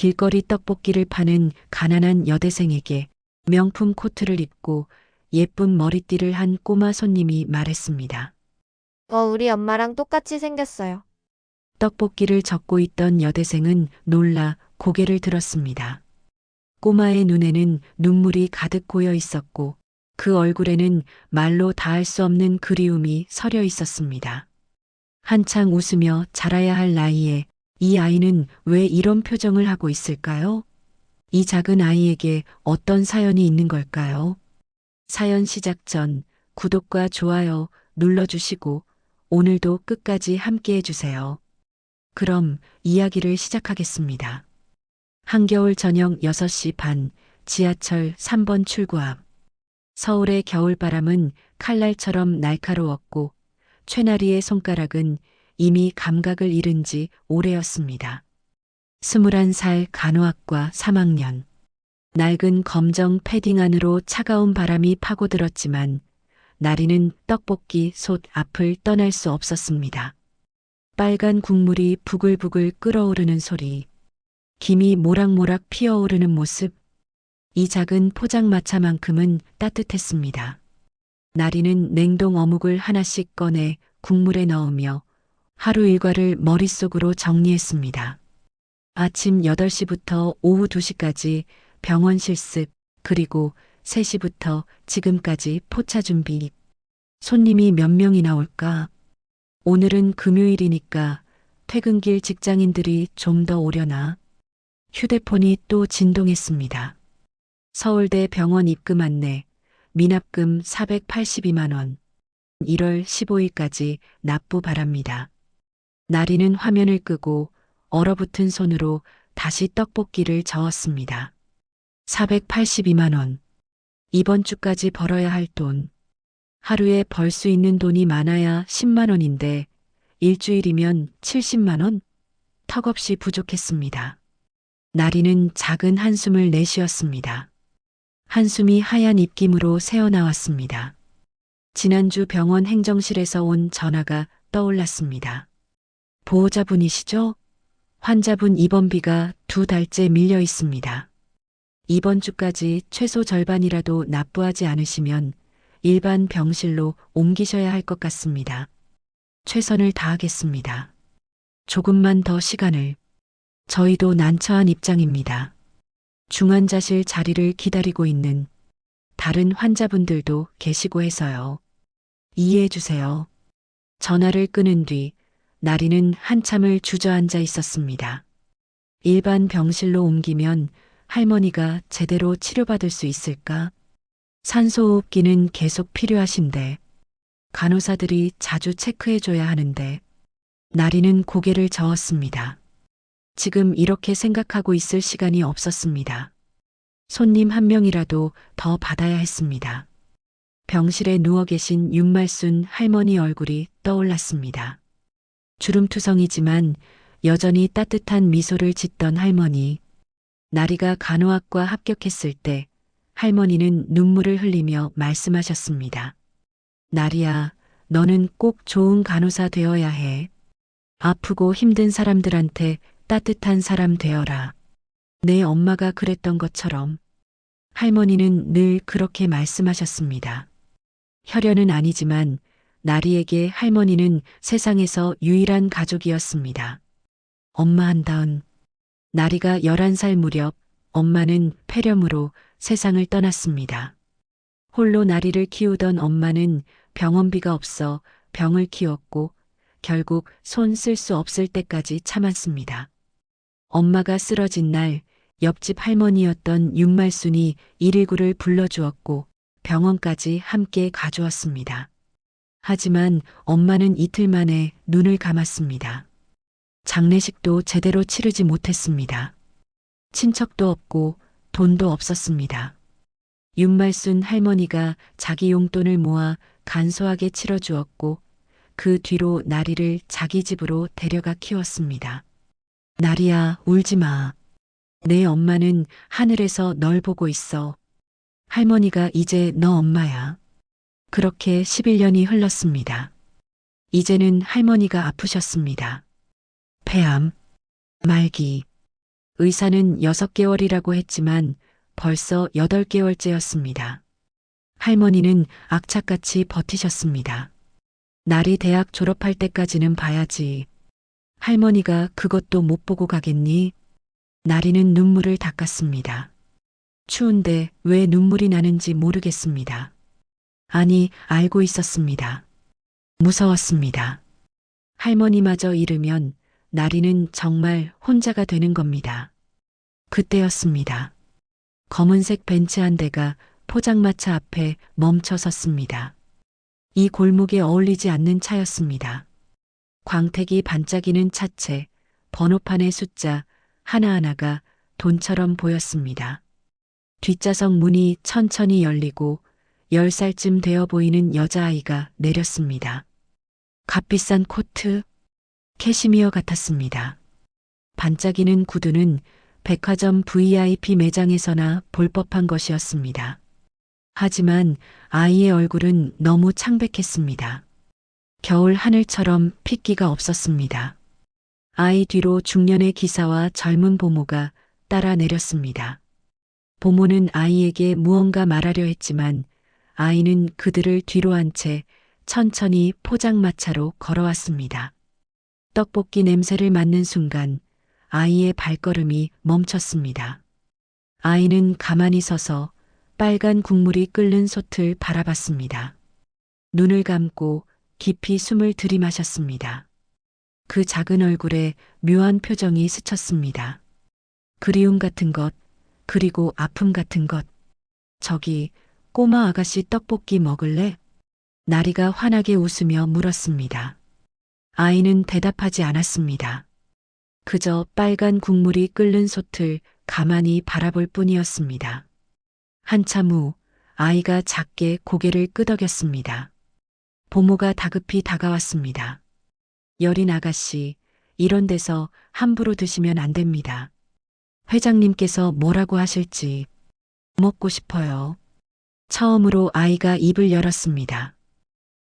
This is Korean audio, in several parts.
길거리 떡볶이를 파는 가난한 여대생에게 명품 코트를 입고 예쁜 머리띠를 한 꼬마 손님이 말했습니다. 우리 엄마랑 똑같이 생겼어요. 떡볶이를 적고 있던 여대생은 놀라 고개를 들었습니다. 꼬마의 눈에는 눈물이 가득 고여 있었고 그 얼굴에는 말로 다할 수 없는 그리움이 서려 있었습니다. 한창 웃으며 자라야 할 나이에 이 아이는 왜 이런 표정을 하고 있을까요? 이 작은 아이에게 어떤 사연이 있는 걸까요? 사연 시작 전 구독과 좋아요 눌러주시고 오늘도 끝까지 함께 해주세요. 그럼 이야기를 시작하겠습니다. 한겨울 저녁 6시 반 지하철 3번 출구 앞. 서울의 겨울바람은 칼날처럼 날카로웠고 최나리의 손가락은 이미 감각을 잃은 지 오래였습니다. 21살 간호학과 3학년. 낡은 검정 패딩 안으로 차가운 바람이 파고들었지만 나리는 떡볶이 솥 앞을 떠날 수 없었습니다. 빨간 국물이 부글부글 끓어오르는 소리, 김이 모락모락 피어오르는 모습, 이 작은 포장마차만큼은 따뜻했습니다. 나리는 냉동 어묵을 하나씩 꺼내 국물에 넣으며 하루 일과를 머릿속으로 정리했습니다. 아침 8시부터 오후 2시까지 병원 실습, 그리고 3시부터 지금까지 포차 준비. 손님이 몇 명이나 올까? 오늘은 금요일이니까 퇴근길 직장인들이 좀 더 오려나? 휴대폰이 또 진동했습니다. 서울대 병원 입금 안내, 미납금 482만 원. 1월 15일까지 납부 바랍니다. 나리는 화면을 끄고 얼어붙은 손으로 다시 떡볶이를 저었습니다. 482만 원. 이번 주까지 벌어야 할 돈. 하루에 벌 수 있는 돈이 많아야 10만 원인데 일주일이면 70만 원? 턱없이 부족했습니다. 나리는 작은 한숨을 내쉬었습니다. 한숨이 하얀 입김으로 새어나왔습니다. 지난주 병원 행정실에서 온 전화가 떠올랐습니다. 보호자분이시죠? 환자분 입원비가 2달째 밀려 있습니다. 이번 주까지 최소 절반이라도 납부하지 않으시면 일반 병실로 옮기셔야 할 것 같습니다. 최선을 다하겠습니다. 조금만 더 시간을. 저희도 난처한 입장입니다. 중환자실 자리를 기다리고 있는 다른 환자분들도 계시고 해서요. 이해해 주세요. 전화를 끊은 뒤 나리는 한참을 주저앉아 있었습니다. 일반 병실로 옮기면 할머니가 제대로 치료받을 수 있을까? 산소호흡기는 계속 필요하신데 간호사들이 자주 체크해줘야 하는데 나리는 고개를 저었습니다. 지금 이렇게 생각하고 있을 시간이 없었습니다. 손님 한 명이라도 더 받아야 했습니다. 병실에 누워 계신 윤말순 할머니 얼굴이 떠올랐습니다. 주름투성이지만 여전히 따뜻한 미소를 짓던 할머니. 나리가 간호학과 합격했을 때 할머니는 눈물을 흘리며 말씀하셨습니다. 나리야, 너는 꼭 좋은 간호사 되어야 해. 아프고 힘든 사람들한테 따뜻한 사람 되어라. 내 엄마가 그랬던 것처럼. 할머니는 늘 그렇게 말씀하셨습니다. 혈연은 아니지만 나리에게 할머니는 세상에서 유일한 가족이었습니다. 엄마 한다은. 나리가 11살 무렵 엄마는 폐렴으로 세상을 떠났습니다. 홀로 나리를 키우던 엄마는 병원비가 없어 병을 키웠고 결국 손 쓸 수 없을 때까지 참았습니다. 엄마가 쓰러진 날 옆집 할머니였던 윤말순이 119를 불러주었고 병원까지 함께 가주었습니다. 하지만 엄마는 이틀 만에 눈을 감았습니다. 장례식도 제대로 치르지 못했습니다. 친척도 없고 돈도 없었습니다. 윤말순 할머니가 자기 용돈을 모아 간소하게 치러주었고 그 뒤로 나리를 자기 집으로 데려가 키웠습니다. 나리야, 울지 마. 내 엄마는 하늘에서 널 보고 있어. 할머니가 이제 너 엄마야. 그렇게 11년이 흘렀습니다. 이제는 할머니가 아프셨습니다. 폐암, 말기. 의사는 6개월이라고 했지만 벌써 8개월째였습니다. 할머니는 악착같이 버티셨습니다. 날이 대학 졸업할 때까지는 봐야지. 할머니가 그것도 못 보고 가겠니? 나리는 눈물을 닦았습니다. 추운데 왜 눈물이 나는지 모르겠습니다. 아니, 알고 있었습니다. 무서웠습니다. 할머니마저 잃으면 나리는 정말 혼자가 되는 겁니다. 그때였습니다. 검은색 벤츠 한 대가 포장마차 앞에 멈춰 섰습니다. 이 골목에 어울리지 않는 차였습니다. 광택이 반짝이는 차체, 번호판의 숫자 하나하나가 돈처럼 보였습니다. 뒷좌석 문이 천천히 열리고 10살쯤 되어 보이는 여자아이가 내렸습니다. 값비싼 코트, 캐시미어 같았습니다. 반짝이는 구두는 백화점 VIP 매장에서나 볼 법한 것이었습니다. 하지만 아이의 얼굴은 너무 창백했습니다. 겨울 하늘처럼 핏기가 없었습니다. 아이 뒤로 중년의 기사와 젊은 보모가 따라 내렸습니다. 보모는 아이에게 무언가 말하려 했지만 아이는 그들을 뒤로 한 채 천천히 포장마차로 걸어왔습니다. 떡볶이 냄새를 맡는 순간 아이의 발걸음이 멈췄습니다. 아이는 가만히 서서 빨간 국물이 끓는 솥을 바라봤습니다. 눈을 감고 깊이 숨을 들이마셨습니다. 그 작은 얼굴에 묘한 표정이 스쳤습니다. 그리움 같은 것, 그리고 아픔 같은 것. 저기 꼬마 아가씨 떡볶이 먹을래? 나리가 환하게 웃으며 물었습니다. 아이는 대답하지 않았습니다. 그저 빨간 국물이 끓는 솥을 가만히 바라볼 뿐이었습니다. 한참 후 아이가 작게 고개를 끄덕였습니다. 보모가 다급히 다가왔습니다. 여린 아가씨, 이런 데서 함부로 드시면 안 됩니다. 회장님께서 뭐라고 하실지. 먹고 싶어요. 처음으로 아이가 입을 열었습니다.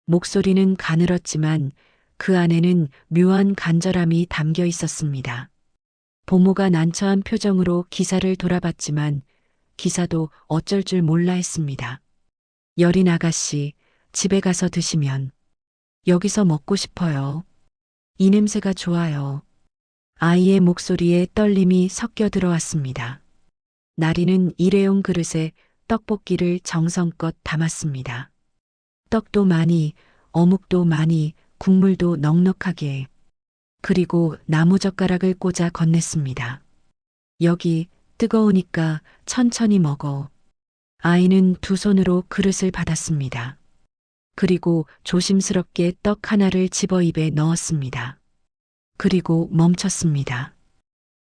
목소리는 가늘었지만 그 안에는 묘한 간절함이 담겨 있었습니다. 보모가 난처한 표정으로 기사를 돌아봤지만 기사도 어쩔 줄 몰라 했습니다. 여린 아가씨, 집에 가서 드시면. 여기서 먹고 싶어요. 이 냄새가 좋아요. 아이의 목소리에 떨림이 섞여 들어왔습니다. 나리는 일회용 그릇에 떡볶이를 정성껏 담았습니다. 떡도 많이, 어묵도 많이, 국물도 넉넉하게. 그리고 나무젓가락을 꽂아 건넸습니다. 여기 뜨거우니까 천천히 먹어. 아이는 두 손으로 그릇을 받았습니다. 그리고 조심스럽게 떡 하나를 집어 입에 넣었습니다. 그리고 멈췄습니다.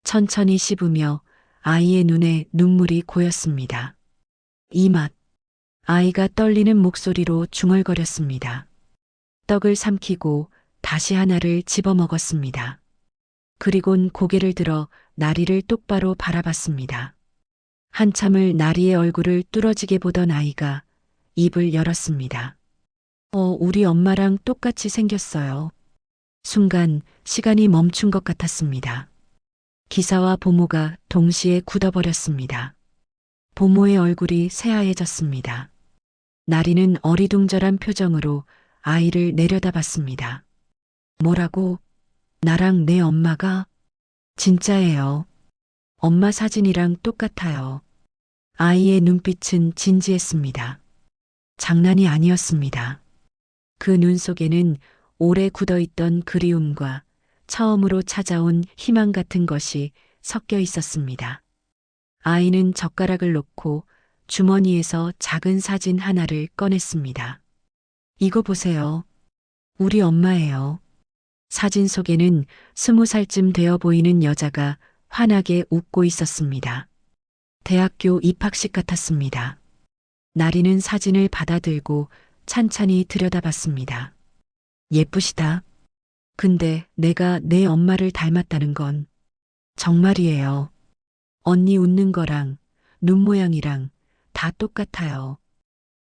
천천히 씹으며 아이의 눈에 눈물이 고였습니다. 이 맛. 아이가 떨리는 목소리로 중얼거렸습니다. 떡을 삼키고 다시 하나를 집어 먹었습니다. 그리곤 고개를 들어 나리를 똑바로 바라봤습니다. 한참을 나리의 얼굴을 뚫어지게 보던 아이가 입을 열었습니다. 우리 엄마랑 똑같이 생겼어요. 순간 시간이 멈춘 것 같았습니다. 기사와 보모가 동시에 굳어버렸습니다. 보모의 얼굴이 새하얘졌습니다. 나리는 어리둥절한 표정으로 아이를 내려다봤습니다. 뭐라고? 나랑 내 엄마가? 진짜예요. 엄마 사진이랑 똑같아요. 아이의 눈빛은 진지했습니다. 장난이 아니었습니다. 그 눈 속에는 오래 굳어있던 그리움과 처음으로 찾아온 희망 같은 것이 섞여 있었습니다. 아이는 젓가락을 놓고 주머니에서 작은 사진 하나를 꺼냈습니다. 이거 보세요. 우리 엄마예요. 사진 속에는 20살쯤 되어 보이는 여자가 환하게 웃고 있었습니다. 대학교 입학식 같았습니다. 나리는 사진을 받아들고 찬찬히 들여다봤습니다. 예쁘시다. 근데 내가 내 엄마를 닮았다는 건 정말이에요. 언니 웃는 거랑 눈 모양이랑 다 똑같아요.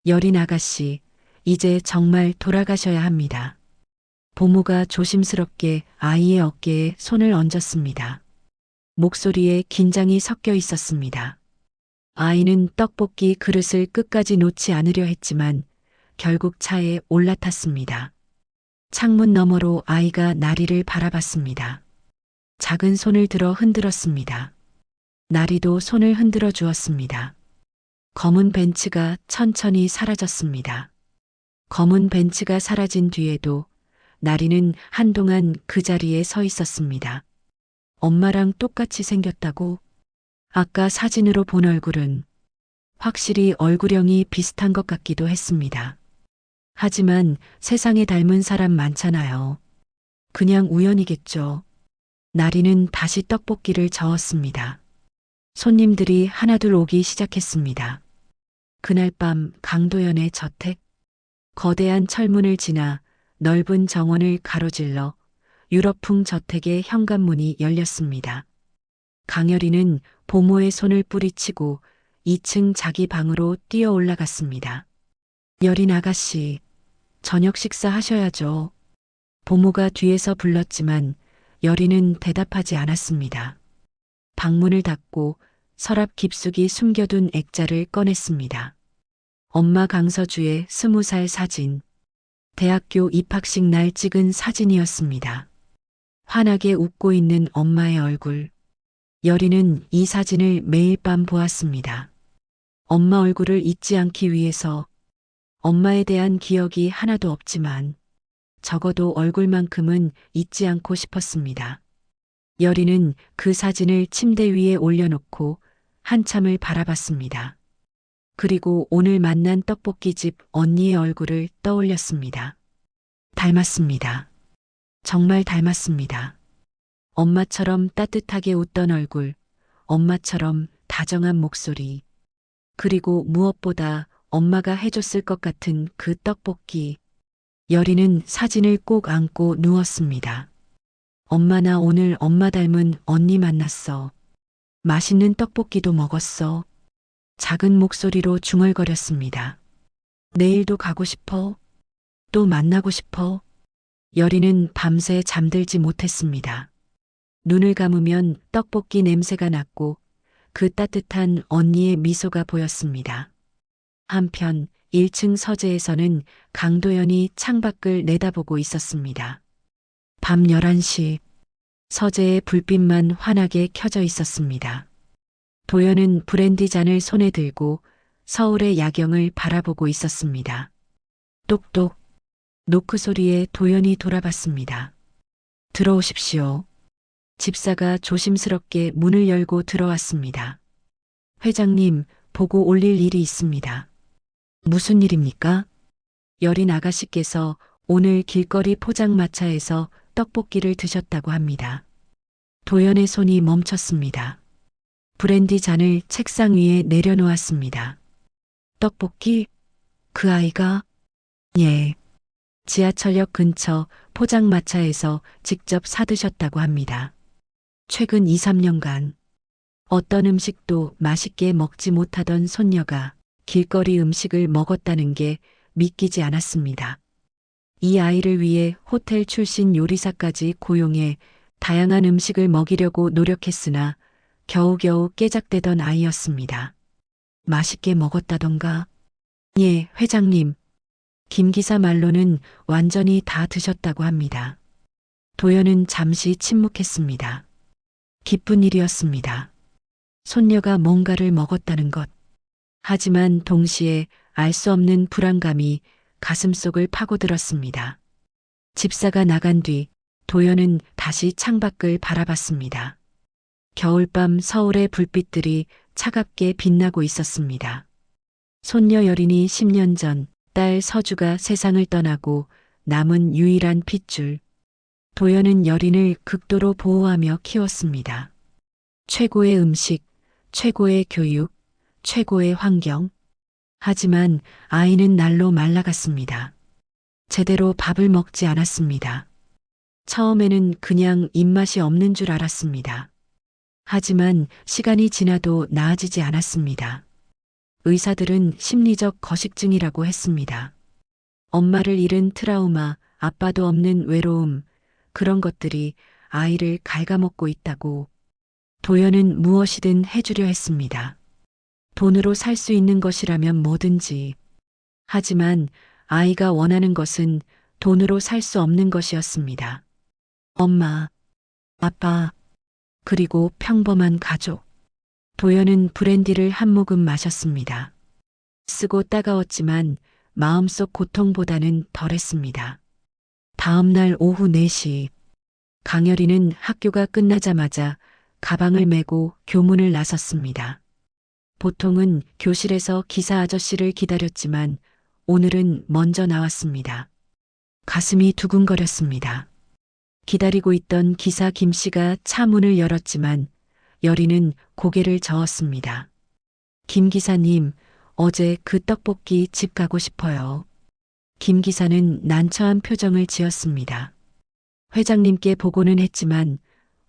여린 아가씨, 이제 정말 돌아가셔야 합니다. 보모가 조심스럽게 아이의 어깨에 손을 얹었습니다. 목소리에 긴장이 섞여 있었습니다. 아이는 떡볶이 그릇을 끝까지 놓지 않으려 했지만 결국 차에 올라탔습니다. 창문 너머로 아이가 나리를 바라봤습니다. 작은 손을 들어 흔들었습니다. 나리도 손을 흔들어 주었습니다. 검은 벤츠가 천천히 사라졌습니다. 검은 벤츠가 사라진 뒤에도 나리는 한동안 그 자리에 서 있었습니다. 엄마랑 똑같이 생겼다고? 아까 사진으로 본 얼굴은 확실히 얼굴형이 비슷한 것 같기도 했습니다. 하지만 세상에 닮은 사람 많잖아요. 그냥 우연이겠죠. 나리는 다시 떡볶이를 저었습니다. 손님들이 하나둘 오기 시작했습니다. 그날 밤 강도연의 저택, 거대한 철문을 지나 넓은 정원을 가로질러 유럽풍 저택의 현관문이 열렸습니다. 강여리는 보모의 손을 뿌리치고 2층 자기 방으로 뛰어 올라갔습니다. 여린 아가씨, 저녁 식사 하셔야죠. 보모가 뒤에서 불렀지만 여린은 대답하지 않았습니다. 방문을 닫고 서랍 깊숙이 숨겨둔 액자를 꺼냈습니다. 엄마 강서주의 20살 사진. 대학교 입학식 날 찍은 사진이었습니다. 환하게 웃고 있는 엄마의 얼굴. 여린은 이 사진을 매일 밤 보았습니다. 엄마 얼굴을 잊지 않기 위해서. 엄마에 대한 기억이 하나도 없지만 적어도 얼굴만큼은 잊지 않고 싶었습니다. 여린은 그 사진을 침대 위에 올려놓고 한참을 바라봤습니다. 그리고 오늘 만난 떡볶이집 언니의 얼굴을 떠올렸습니다. 닮았습니다. 정말 닮았습니다. 엄마처럼 따뜻하게 웃던 얼굴, 엄마처럼 다정한 목소리, 그리고 무엇보다 엄마가 해줬을 것 같은 그 떡볶이. 여린은 사진을 꼭 안고 누웠습니다. 엄마, 나 오늘 엄마 닮은 언니 만났어. 맛있는 떡볶이도 먹었어. 작은 목소리로 중얼거렸습니다. 내일도 가고 싶어? 또 만나고 싶어? 여린은 밤새 잠들지 못했습니다. 눈을 감으면 떡볶이 냄새가 났고 그 따뜻한 언니의 미소가 보였습니다. 한편 1층 서재에서는 강도연이 창밖을 내다보고 있었습니다. 밤 11시, 서재의 불빛만 환하게 켜져 있었습니다. 도연은 브랜디 잔을 손에 들고 서울의 야경을 바라보고 있었습니다. 똑똑, 노크 소리에 도연이 돌아봤습니다. 들어오십시오. 집사가 조심스럽게 문을 열고 들어왔습니다. 회장님, 보고 올릴 일이 있습니다. 무슨 일입니까? 여린 아가씨께서 오늘 길거리 포장마차에서 떡볶이를 드셨다고 합니다. 도연의 손이 멈췄습니다. 브랜디 잔을 책상 위에 내려놓았습니다. 떡볶이? 그 아이가? 예. 지하철역 근처 포장마차에서 직접 사드셨다고 합니다. 최근 2, 3년간 어떤 음식도 맛있게 먹지 못하던 손녀가 길거리 음식을 먹었다는 게 믿기지 않았습니다. 이 아이를 위해 호텔 출신 요리사까지 고용해 다양한 음식을 먹이려고 노력했으나 겨우겨우 깨작대던 아이였습니다. 맛있게 먹었다던가? 예, 회장님. 김 기사 말로는 완전히 다 드셨다고 합니다. 도연은 잠시 침묵했습니다. 기쁜 일이었습니다. 손녀가 뭔가를 먹었다는 것. 하지만 동시에 알 수 없는 불안감이 가슴속을 파고들었습니다. 집사가 나간 뒤 도연은 다시 창밖을 바라봤습니다. 겨울밤 서울의 불빛들이 차갑게 빛나고 있었습니다. 손녀 여린이 10년 전 딸 서주가 세상을 떠나고 남은 유일한 핏줄. 도연은 여린을 극도로 보호하며 키웠습니다. 최고의 음식, 최고의 교육, 최고의 환경. 하지만 아이는 날로 말라갔습니다. 제대로 밥을 먹지 않았습니다. 처음에는 그냥 입맛이 없는 줄 알았습니다. 하지만 시간이 지나도 나아지지 않았습니다. 의사들은 심리적 거식증이라고 했습니다. 엄마를 잃은 트라우마, 아빠도 없는 외로움, 그런 것들이 아이를 갉아먹고 있다고. 도연은 무엇이든 해주려 했습니다. 돈으로 살 수 있는 것이라면 뭐든지. 하지만 아이가 원하는 것은 돈으로 살 수 없는 것이었습니다. 엄마, 아빠, 그리고 평범한 가족. 도연은 브랜디를 한 모금 마셨습니다. 쓰고 따가웠지만 마음속 고통보다는 덜했습니다. 다음 날 오후 4시, 강여리는 학교가 끝나자마자 가방을 메고 교문을 나섰습니다. 보통은 교실에서 기사 아저씨를 기다렸지만 오늘은 먼저 나왔습니다. 가슴이 두근거렸습니다. 기다리고 있던 기사 김 씨가 차 문을 열었지만 여리는 고개를 저었습니다. 김 기사님, 어제 그 떡볶이 집 가고 싶어요. 김 기사는 난처한 표정을 지었습니다. 회장님께 보고는 했지만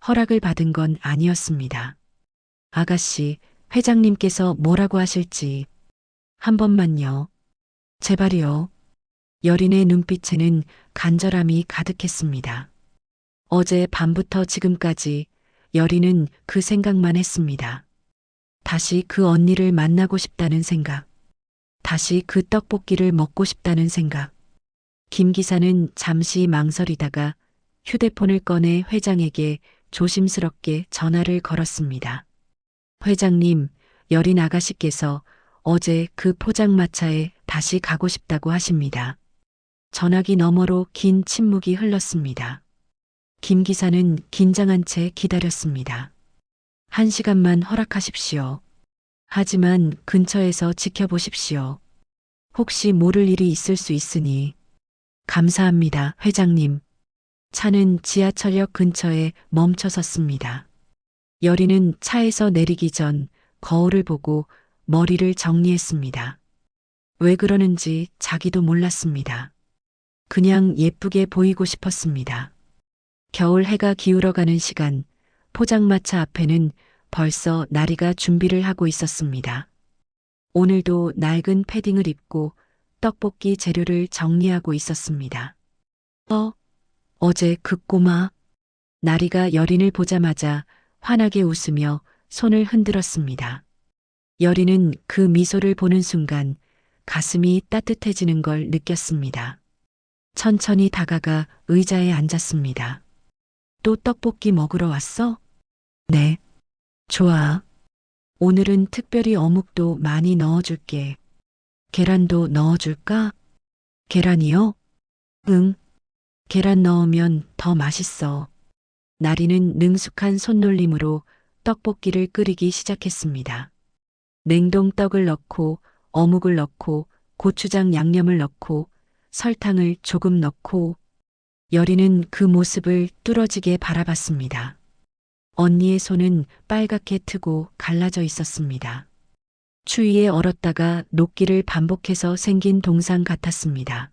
허락을 받은 건 아니었습니다. 아가씨, 회장님께서 뭐라고 하실지 한 번만요. 제발이요. 여린의 눈빛에는 간절함이 가득했습니다. 어제 밤부터 지금까지 여린은 그 생각만 했습니다. 다시 그 언니를 만나고 싶다는 생각. 다시 그 떡볶이를 먹고 싶다는 생각. 김 기사는 잠시 망설이다가 휴대폰을 꺼내 회장에게 조심스럽게 전화를 걸었습니다. 회장님, 여린 아가씨께서 어제 그 포장마차에 다시 가고 싶다고 하십니다. 전화기 너머로 긴 침묵이 흘렀습니다. 김 기사는 긴장한 채 기다렸습니다. 1시간만 허락하십시오. 하지만 근처에서 지켜보십시오. 혹시 모를 일이 있을 수 있으니. 감사합니다, 회장님. 차는 지하철역 근처에 멈춰 섰습니다. 여리는 차에서 내리기 전 거울을 보고 머리를 정리했습니다. 왜 그러는지 자기도 몰랐습니다. 그냥 예쁘게 보이고 싶었습니다. 겨울 해가 기울어가는 시간, 포장마차 앞에는 벌써 나리가 준비를 하고 있었습니다. 오늘도 낡은 패딩을 입고 떡볶이 재료를 정리하고 있었습니다. 어제 그 꼬마. 나리가 여린을 보자마자 환하게 웃으며 손을 흔들었습니다. 여린은 그 미소를 보는 순간 가슴이 따뜻해지는 걸 느꼈습니다. 천천히 다가가 의자에 앉았습니다. 또 떡볶이 먹으러 왔어? 네. 좋아. 오늘은 특별히 어묵도 많이 넣어줄게. 계란도 넣어줄까? 계란이요? 응. 계란 넣으면 더 맛있어. 나리는 능숙한 손놀림으로 떡볶이를 끓이기 시작했습니다. 냉동 떡을 넣고 어묵을 넣고 고추장 양념을 넣고 설탕을 조금 넣고 여리는 그 모습을 뚫어지게 바라봤습니다. 언니의 손은 빨갛게 트고 갈라져 있었습니다. 추위에 얼었다가 녹기를 반복해서 생긴 동상 같았습니다.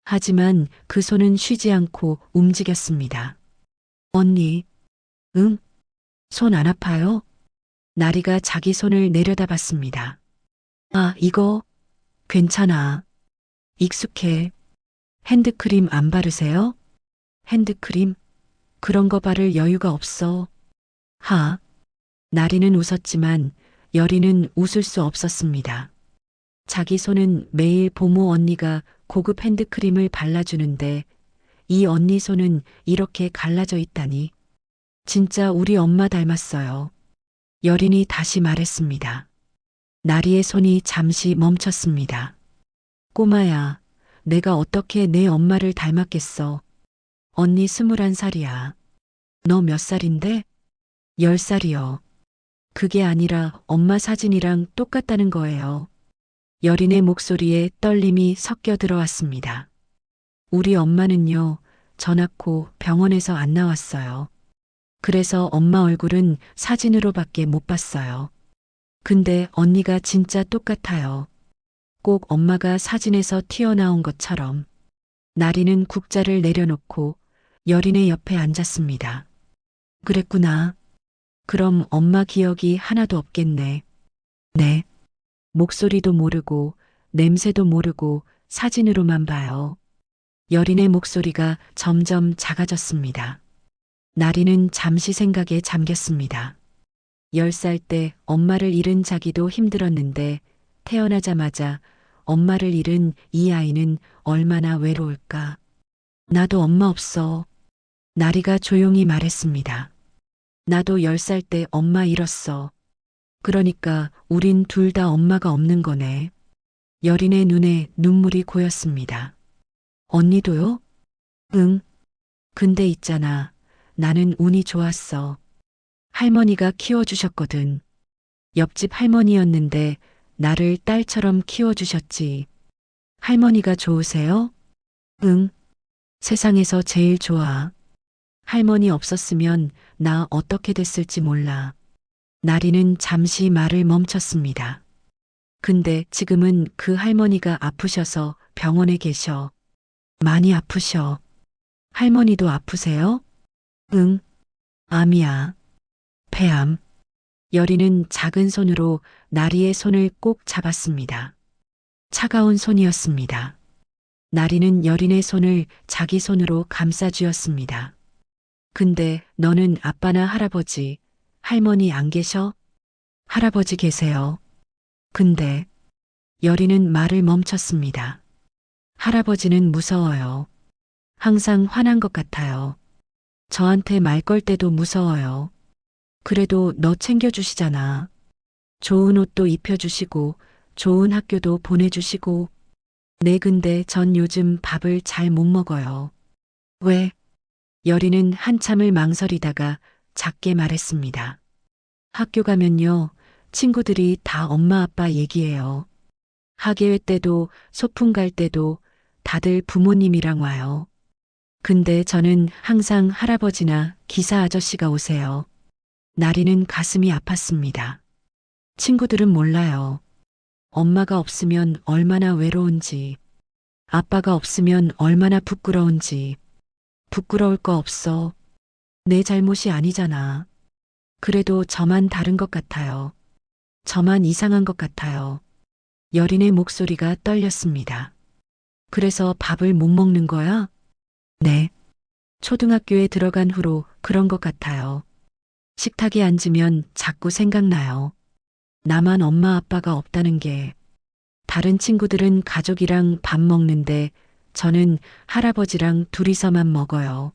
하지만 그 손은 쉬지 않고 움직였습니다. 언니, 응? 손 안 아파요? 나리가 자기 손을 내려다봤습니다. 아, 이거 괜찮아. 익숙해. 핸드크림 안 바르세요? 핸드크림? 그런 거 바를 여유가 없어. 나리는 웃었지만 여리는 웃을 수 없었습니다. 자기 손은 매일 보모 언니가 고급 핸드크림을 발라주는데 이 언니 손은 이렇게 갈라져 있다니. 진짜 우리 엄마 닮았어요. 여린이 다시 말했습니다. 나리의 손이 잠시 멈췄습니다. 꼬마야, 내가 어떻게 내 엄마를 닮았겠어. 언니 21살이야. 너 몇 살인데? 10살이요. 그게 아니라 엄마 사진이랑 똑같다는 거예요. 여린의 목소리에 떨림이 섞여 들어왔습니다. 우리 엄마는요, 저 낳고 병원에서 안 나왔어요. 그래서 엄마 얼굴은 사진으로밖에 못 봤어요. 근데 언니가 진짜 똑같아요. 꼭 엄마가 사진에서 튀어나온 것처럼. 나리는 국자를 내려놓고 여린의 옆에 앉았습니다. 그랬구나. 그럼 엄마 기억이 하나도 없겠네. 네. 목소리도 모르고 냄새도 모르고 사진으로만 봐요. 여린의 목소리가 점점 작아졌습니다. 나리는 잠시 생각에 잠겼습니다. 10살 때 엄마를 잃은 자기도 힘들었는데 태어나자마자 엄마를 잃은 이 아이는 얼마나 외로울까. 나도 엄마 없어. 나리가 조용히 말했습니다. 나도 10살 때 엄마 잃었어. 그러니까 우린 둘 다 엄마가 없는 거네. 여린의 눈에 눈물이 고였습니다. 언니도요? 응. 근데 있잖아. 나는 운이 좋았어. 할머니가 키워주셨거든. 옆집 할머니였는데 나를 딸처럼 키워주셨지. 할머니가 좋으세요? 응. 세상에서 제일 좋아. 할머니 없었으면 나 어떻게 됐을지 몰라. 나리는 잠시 말을 멈췄습니다. 근데 지금은 그 할머니가 아프셔서 병원에 계셔. 많이 아프셔. 할머니도 아프세요? 응. 암이야. 폐암. 여리는 작은 손으로 나리의 손을 꼭 잡았습니다. 차가운 손이었습니다. 나리는 여린의 손을 자기 손으로 감싸주었습니다. 근데 너는 아빠나 할아버지, 할머니 안 계셔? 할아버지 계세요. 근데 여린은 말을 멈췄습니다. 할아버지는 무서워요. 항상 화난 것 같아요. 저한테 말 걸 때도 무서워요. 그래도 너 챙겨주시잖아. 좋은 옷도 입혀주시고, 좋은 학교도 보내주시고. 네, 근데 전 요즘 밥을 잘 못 먹어요. 왜? 여리는 한참을 망설이다가 작게 말했습니다. 학교 가면요, 친구들이 다 엄마 아빠 얘기해요. 학예회 때도 소풍 갈 때도 다들 부모님이랑 와요. 근데 저는 항상 할아버지나 기사 아저씨가 오세요. 나리는 가슴이 아팠습니다. 친구들은 몰라요. 엄마가 없으면 얼마나 외로운지, 아빠가 없으면 얼마나 부끄러운지. 부끄러울 거 없어. 내 잘못이 아니잖아. 그래도 저만 다른 것 같아요. 저만 이상한 것 같아요. 여린의 목소리가 떨렸습니다. 그래서 밥을 못 먹는 거야? 네. 초등학교에 들어간 후로 그런 것 같아요. 식탁에 앉으면 자꾸 생각나요. 나만 엄마 아빠가 없다는 게. 다른 친구들은 가족이랑 밥 먹는데 저는 할아버지랑 둘이서만 먹어요.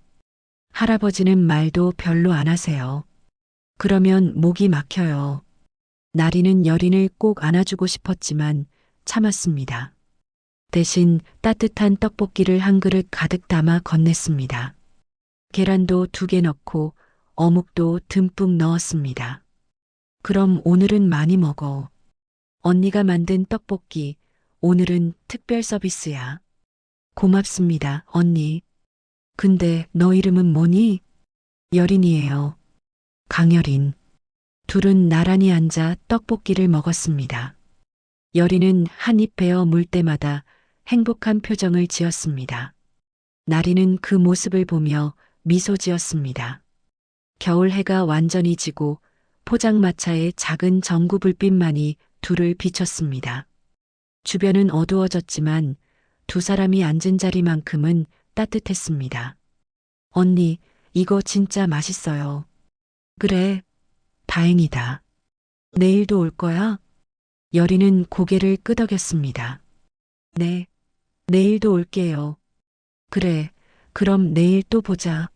할아버지는 말도 별로 안 하세요. 그러면 목이 막혀요. 나리는 여린을 꼭 안아주고 싶었지만 참았습니다. 대신 따뜻한 떡볶이를 한 그릇 가득 담아 건넸습니다. 계란도 2개 넣고 어묵도 듬뿍 넣었습니다. 그럼 오늘은 많이 먹어. 언니가 만든 떡볶이, 오늘은 특별 서비스야. 고맙습니다, 언니. 근데 너 이름은 뭐니? 여린이에요. 강여린. 둘은 나란히 앉아 떡볶이를 먹었습니다. 여린은 한 입 베어 물 때마다 행복한 표정을 지었습니다. 나리는 그 모습을 보며 미소 지었습니다. 겨울 해가 완전히 지고 포장마차의 작은 전구 불빛만이 둘을 비췄습니다. 주변은 어두워졌지만 두 사람이 앉은 자리만큼은 따뜻했습니다. 언니, 이거 진짜 맛있어요. 그래, 다행이다. 내일도 올 거야? 여린은 고개를 끄덕였습니다. 네, 내일도 올게요. 그래, 그럼 내일 또 보자.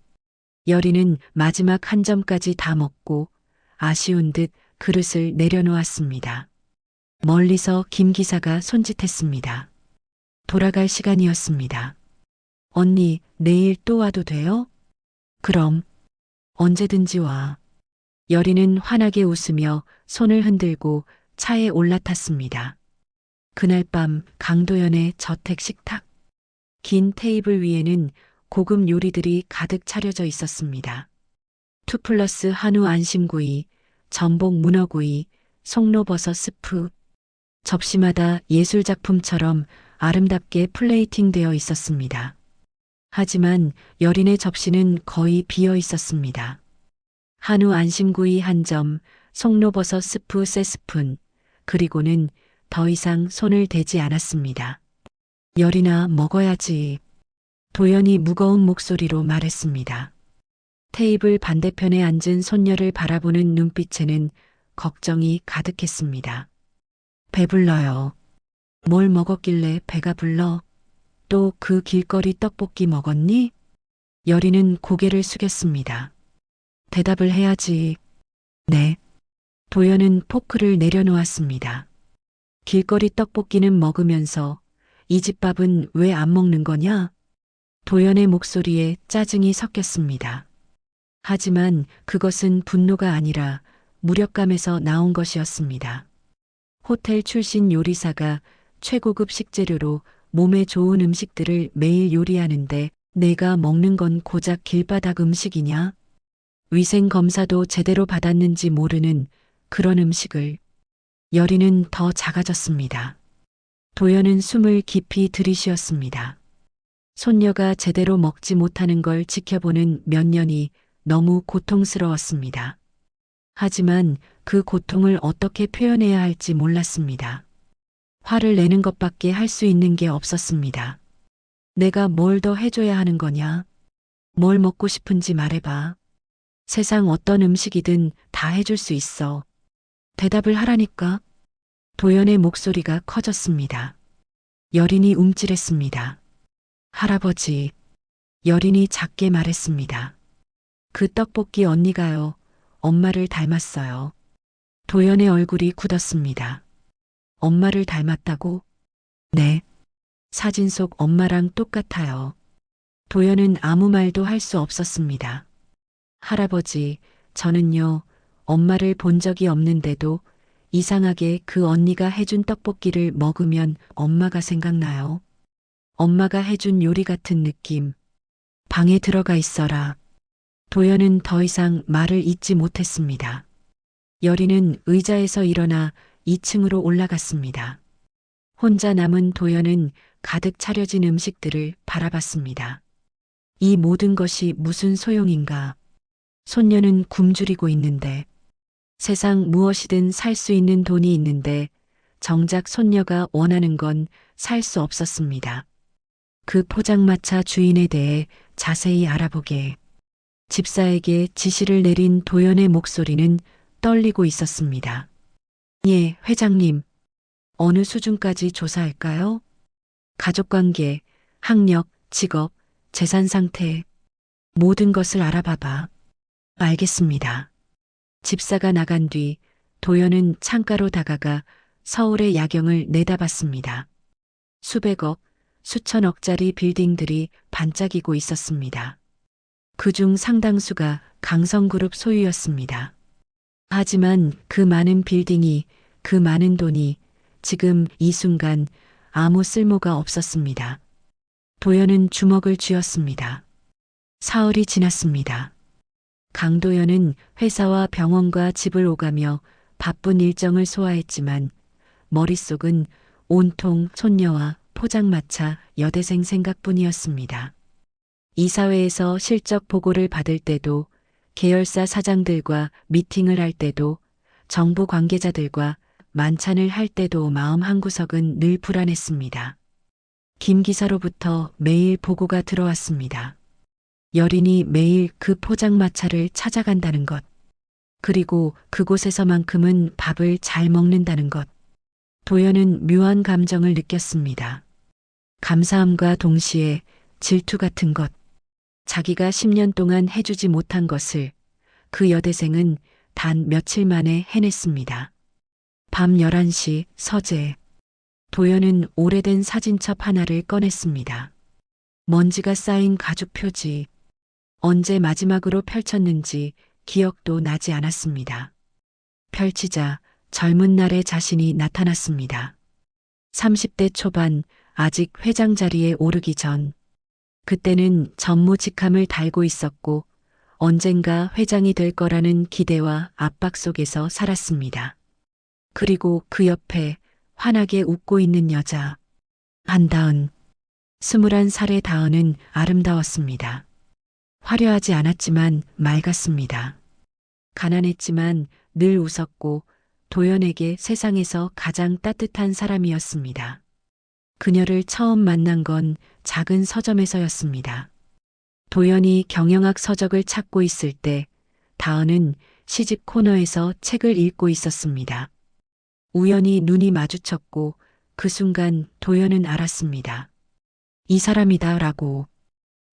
여린은 마지막 한 점까지 다 먹고 아쉬운 듯 그릇을 내려놓았습니다. 멀리서 김 기사가 손짓했습니다. 돌아갈 시간이었습니다. 언니, 내일 또 와도 돼요? 그럼, 언제든지 와. 여린은 환하게 웃으며 손을 흔들고 차에 올라탔습니다. 그날 밤 강도연의 저택 식탁. 긴 테이블 위에는 고급 요리들이 가득 차려져 있었습니다. 2플러스 한우 안심구이, 전복 문어구이, 송로버섯 스프. 접시마다 예술작품처럼 아름답게 플레이팅되어 있었습니다. 하지만 여린의 접시는 거의 비어 있었습니다. 한우 안심구이 한 점, 송로버섯 스프 3스푼, 그리고는 더 이상 손을 대지 않았습니다. 여린아, 먹어야지. 도연이 무거운 목소리로 말했습니다. 테이블 반대편에 앉은 손녀를 바라보는 눈빛에는 걱정이 가득했습니다. 배불러요. 뭘 먹었길래 배가 불러? 또 그 길거리 떡볶이 먹었니? 여리는 고개를 숙였습니다. 대답을 해야지. 네. 도연은 포크를 내려놓았습니다. 길거리 떡볶이는 먹으면서 이 집 밥은 왜 안 먹는 거냐? 도연의 목소리에 짜증이 섞였습니다. 하지만 그것은 분노가 아니라 무력감에서 나온 것이었습니다. 호텔 출신 요리사가 최고급 식재료로 몸에 좋은 음식들을 매일 요리하는데 내가 먹는 건 고작 길바닥 음식이냐? 위생 검사도 제대로 받았는지 모르는 그런 음식을. 여리는 더 작아졌습니다. 도연은 숨을 깊이 들이쉬었습니다. 손녀가 제대로 먹지 못하는 걸 지켜보는 몇 년이 너무 고통스러웠습니다. 하지만 그 고통을 어떻게 표현해야 할지 몰랐습니다. 화를 내는 것밖에 할 수 있는 게 없었습니다. 내가 뭘 더 해줘야 하는 거냐? 뭘 먹고 싶은지 말해봐. 세상 어떤 음식이든 다 해줄 수 있어. 대답을 하라니까. 도연의 목소리가 커졌습니다. 여린이 움찔했습니다. 할아버지. 여린이 작게 말했습니다. 그 떡볶이 언니가요. 엄마를 닮았어요. 도연의 얼굴이 굳었습니다. 엄마를 닮았다고? 네. 사진 속 엄마랑 똑같아요. 도연은 아무 말도 할 수 없었습니다. 할아버지, 저는요, 엄마를 본 적이 없는데도 이상하게 그 언니가 해준 떡볶이를 먹으면 엄마가 생각나요. 엄마가 해준 요리 같은 느낌. 방에 들어가 있어라. 도연은 더 이상 말을 잇지 못했습니다. 여리는 의자에서 일어나 2층으로 올라갔습니다. 혼자 남은 도연은 가득 차려진 음식들을 바라봤습니다. 이 모든 것이 무슨 소용인가? 손녀는 굶주리고 있는데, 세상 무엇이든 살 수 있는 돈이 있는데 정작 손녀가 원하는 건 살 수 없었습니다. 그 포장마차 주인에 대해 자세히 알아보게. 집사에게 지시를 내린 도연의 목소리는 떨리고 있었습니다. 예, 회장님. 어느 수준까지 조사할까요? 가족관계, 학력, 직업, 재산 상태, 모든 것을 알아봐봐. 알겠습니다. 집사가 나간 뒤 도연은 창가로 다가가 서울의 야경을 내다봤습니다. 수백억, 수천억짜리 빌딩들이 반짝이고 있었습니다. 그중 상당수가 강성그룹 소유였습니다. 하지만 그 많은 빌딩이, 그 많은 돈이 지금 이 순간 아무 쓸모가 없었습니다. 도연은 주먹을 쥐었습니다. 사흘이 지났습니다. 강도연은 회사와 병원과 집을 오가며 바쁜 일정을 소화했지만 머릿속은 온통 손녀와 포장마차 여대생 생각뿐이었습니다. 이사회에서 실적 보고를 받을 때도, 계열사 사장들과 미팅을 할 때도, 정부 관계자들과 만찬을 할 때도 마음 한구석은 늘 불안했습니다. 김 기사로부터 매일 보고가 들어왔습니다. 여린이 매일 그 포장마차를 찾아간다는 것, 그리고 그곳에서만큼은 밥을 잘 먹는다는 것. 도연은 묘한 감정을 느꼈습니다. 감사함과 동시에 질투 같은 것. 자기가 10년 동안 해주지 못한 것을 그 여대생은 단 며칠 만에 해냈습니다. 밤 11시 서재. 도연은 오래된 사진첩 하나를 꺼냈습니다. 먼지가 쌓인 가죽 표지. 언제 마지막으로 펼쳤는지 기억도 나지 않았습니다. 펼치자 젊은 날의 자신이 나타났습니다. 30대 초반, 아직 회장 자리에 오르기 전. 그때는 전무 직함을 달고 있었고 언젠가 회장이 될 거라는 기대와 압박 속에서 살았습니다. 그리고 그 옆에 환하게 웃고 있는 여자. 한다은. 21살의 다은은 아름다웠습니다. 화려하지 않았지만 맑았습니다. 가난했지만 늘 웃었고 도연에게 세상에서 가장 따뜻한 사람이었습니다. 그녀를 처음 만난 건 작은 서점에서였습니다. 도연이 경영학 서적을 찾고 있을 때 다은은 시집 코너에서 책을 읽고 있었습니다. 우연히 눈이 마주쳤고 그 순간 도연은 알았습니다. 이 사람이다라고.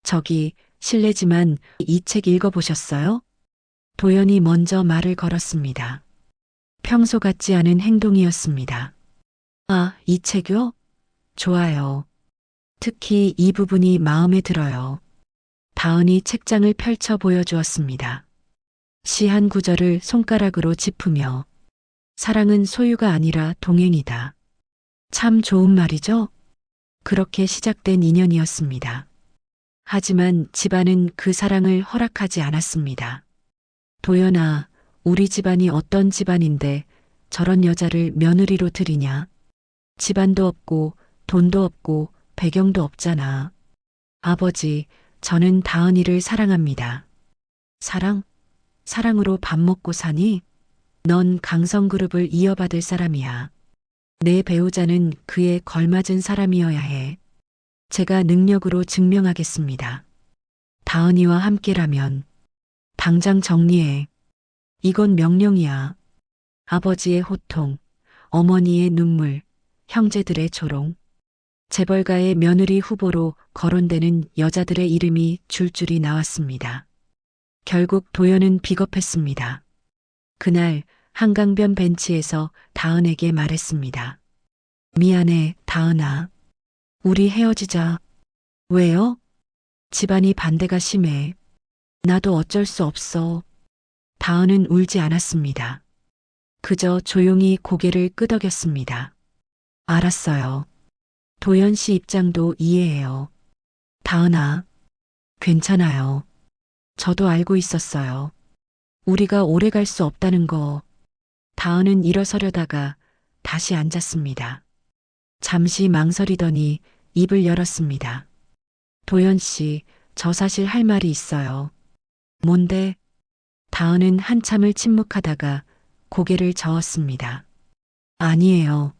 저기, 실례지만 이 책 읽어보셨어요? 도연이 먼저 말을 걸었습니다. 평소 같지 않은 행동이었습니다. 아, 이 책요? 좋아요. 특히 이 부분이 마음에 들어요. 다은이 책장을 펼쳐 보여주었습니다. 시 한 구절을 손가락으로 짚으며 사랑은 소유가 아니라 동행이다. 참 좋은 말이죠? 그렇게 시작된 인연이었습니다. 하지만 집안은 그 사랑을 허락하지 않았습니다. 도연아, 우리 집안이 어떤 집안인데 저런 여자를 며느리로 들이냐? 집안도 없고 돈도 없고 배경도 없잖아. 아버지, 저는 다은이를 사랑합니다. 사랑? 사랑으로 밥 먹고 사니? 넌 강성그룹을 이어받을 사람이야. 내 배우자는 그에 걸맞은 사람이어야 해. 제가 능력으로 증명하겠습니다. 다은이와 함께라면 당장 정리해. 이건 명령이야. 아버지의 호통, 어머니의 눈물, 형제들의 조롱. 재벌가의 며느리 후보로 거론되는 여자들의 이름이 줄줄이 나왔습니다. 결국 도연은 비겁했습니다. 그날 한강변 벤치에서 다은에게 말했습니다. 미안해, 다은아. 우리 헤어지자. 왜요? 집안이 반대가 심해. 나도 어쩔 수 없어. 다은은 울지 않았습니다. 그저 조용히 고개를 끄덕였습니다. 알았어요. 도연 씨 입장도 이해해요. 다은아, 괜찮아요. 저도 알고 있었어요. 우리가 오래 갈 수 없다는 거. 다은은 일어서려다가 다시 앉았습니다. 잠시 망설이더니 입을 열었습니다. 도연 씨, 저 사실 할 말이 있어요. 뭔데? 다은은 한참을 침묵하다가 고개를 저었습니다. 아니에요.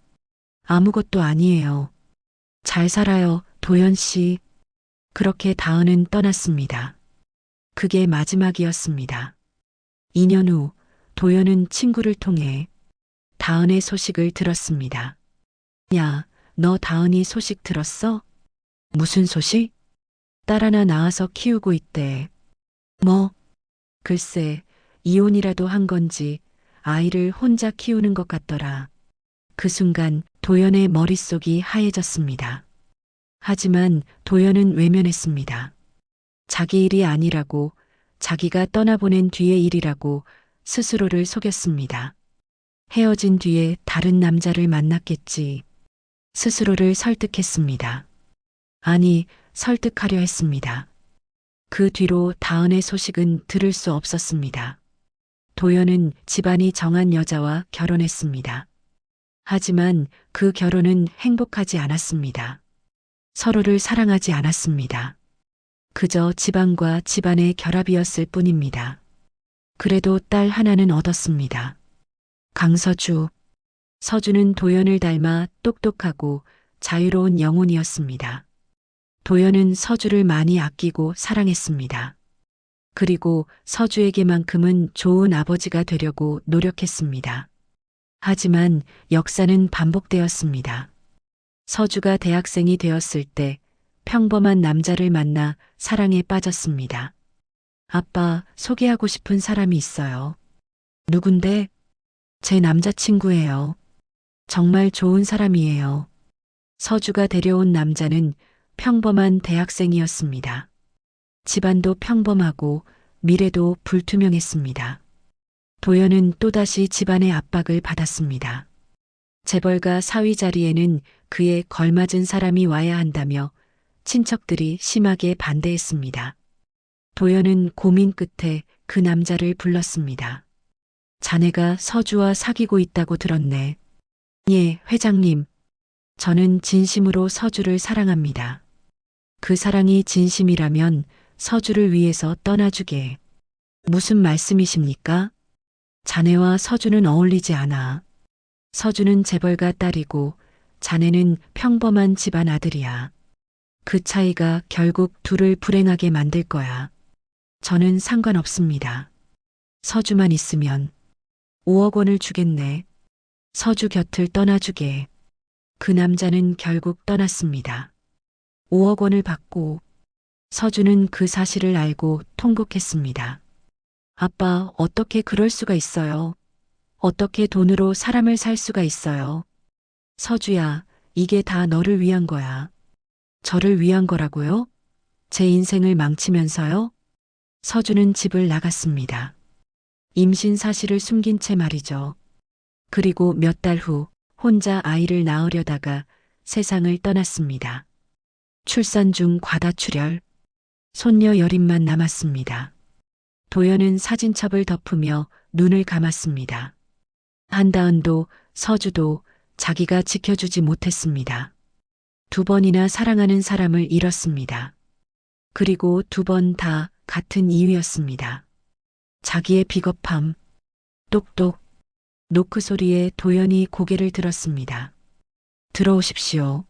아무것도 아니에요. 잘 살아요, 도연 씨. 그렇게 다은은 떠났습니다. 그게 마지막이었습니다. 2년 후 도연은 친구를 통해 다은의 소식을 들었습니다. 야, 너 다은이 소식 들었어? 무슨 소식? 딸 하나 낳아서 키우고 있대. 뭐? 글쎄, 이혼이라도 한 건지 아이를 혼자 키우는 것 같더라. 그 순간 도연의 머릿속이 하얘졌습니다. 하지만 도연은 외면했습니다. 자기 일이 아니라고, 자기가 떠나보낸 뒤의 일이라고 스스로를 속였습니다. 헤어진 뒤에 다른 남자를 만났겠지. 스스로를 설득했습니다. 아니, 설득하려 했습니다. 그 뒤로 다은의 소식은 들을 수 없었습니다. 도연은 집안이 정한 여자와 결혼했습니다. 하지만 그 결혼은 행복하지 않았습니다. 서로를 사랑하지 않았습니다. 그저 집안과 집안의 결합이었을 뿐입니다. 그래도 딸 하나는 얻었습니다. 강서주. 서주는 도연을 닮아 똑똑하고 자유로운 영혼이었습니다. 도연은 서주를 많이 아끼고 사랑했습니다. 그리고 서주에게만큼은 좋은 아버지가 되려고 노력했습니다. 하지만 역사는 반복되었습니다. 서주가 대학생이 되었을 때 평범한 남자를 만나 사랑에 빠졌습니다. 아빠, 소개하고 싶은 사람이 있어요. 누군데? 제 남자친구예요. 정말 좋은 사람이에요. 서주가 데려온 남자는 평범한 대학생이었습니다. 집안도 평범하고 미래도 불투명했습니다. 도연은 또다시 집안의 압박을 받았습니다. 재벌가 사위 자리에는 그에 걸맞은 사람이 와야 한다며 친척들이 심하게 반대했습니다. 도연은 고민 끝에 그 남자를 불렀습니다. 자네가 서주와 사귀고 있다고 들었네. 예, 회장님. 저는 진심으로 서주를 사랑합니다. 그 사랑이 진심이라면 서주를 위해서 떠나주게. 무슨 말씀이십니까? 자네와 서주는 어울리지 않아. 서주는 재벌가 딸이고 자네는 평범한 집안 아들이야. 그 차이가 결국 둘을 불행하게 만들 거야. 저는 상관없습니다. 서주만 있으면 5억 원을 주겠네. 서주 곁을 떠나주게. 그 남자는 결국 떠났습니다. 5억 원을 받고 서주는 그 사실을 알고 통곡했습니다. 아빠, 어떻게 그럴 수가 있어요? 어떻게 돈으로 사람을 살 수가 있어요? 서주야, 이게 다 너를 위한 거야. 저를 위한 거라고요? 제 인생을 망치면서요? 서주는 집을 나갔습니다. 임신 사실을 숨긴 채 말이죠. 그리고 몇 달 후 혼자 아이를 낳으려다가 세상을 떠났습니다. 출산 중 과다출혈, 손녀 여림만 남았습니다. 도연은 사진첩을 덮으며 눈을 감았습니다. 한다은도 서주도 자기가 지켜주지 못했습니다. 2번이나 사랑하는 사람을 잃었습니다. 그리고 2번 다 같은 이유였습니다. 자기의 비겁함, 똑똑, 노크 소리에 도연이 고개를 들었습니다. 들어오십시오.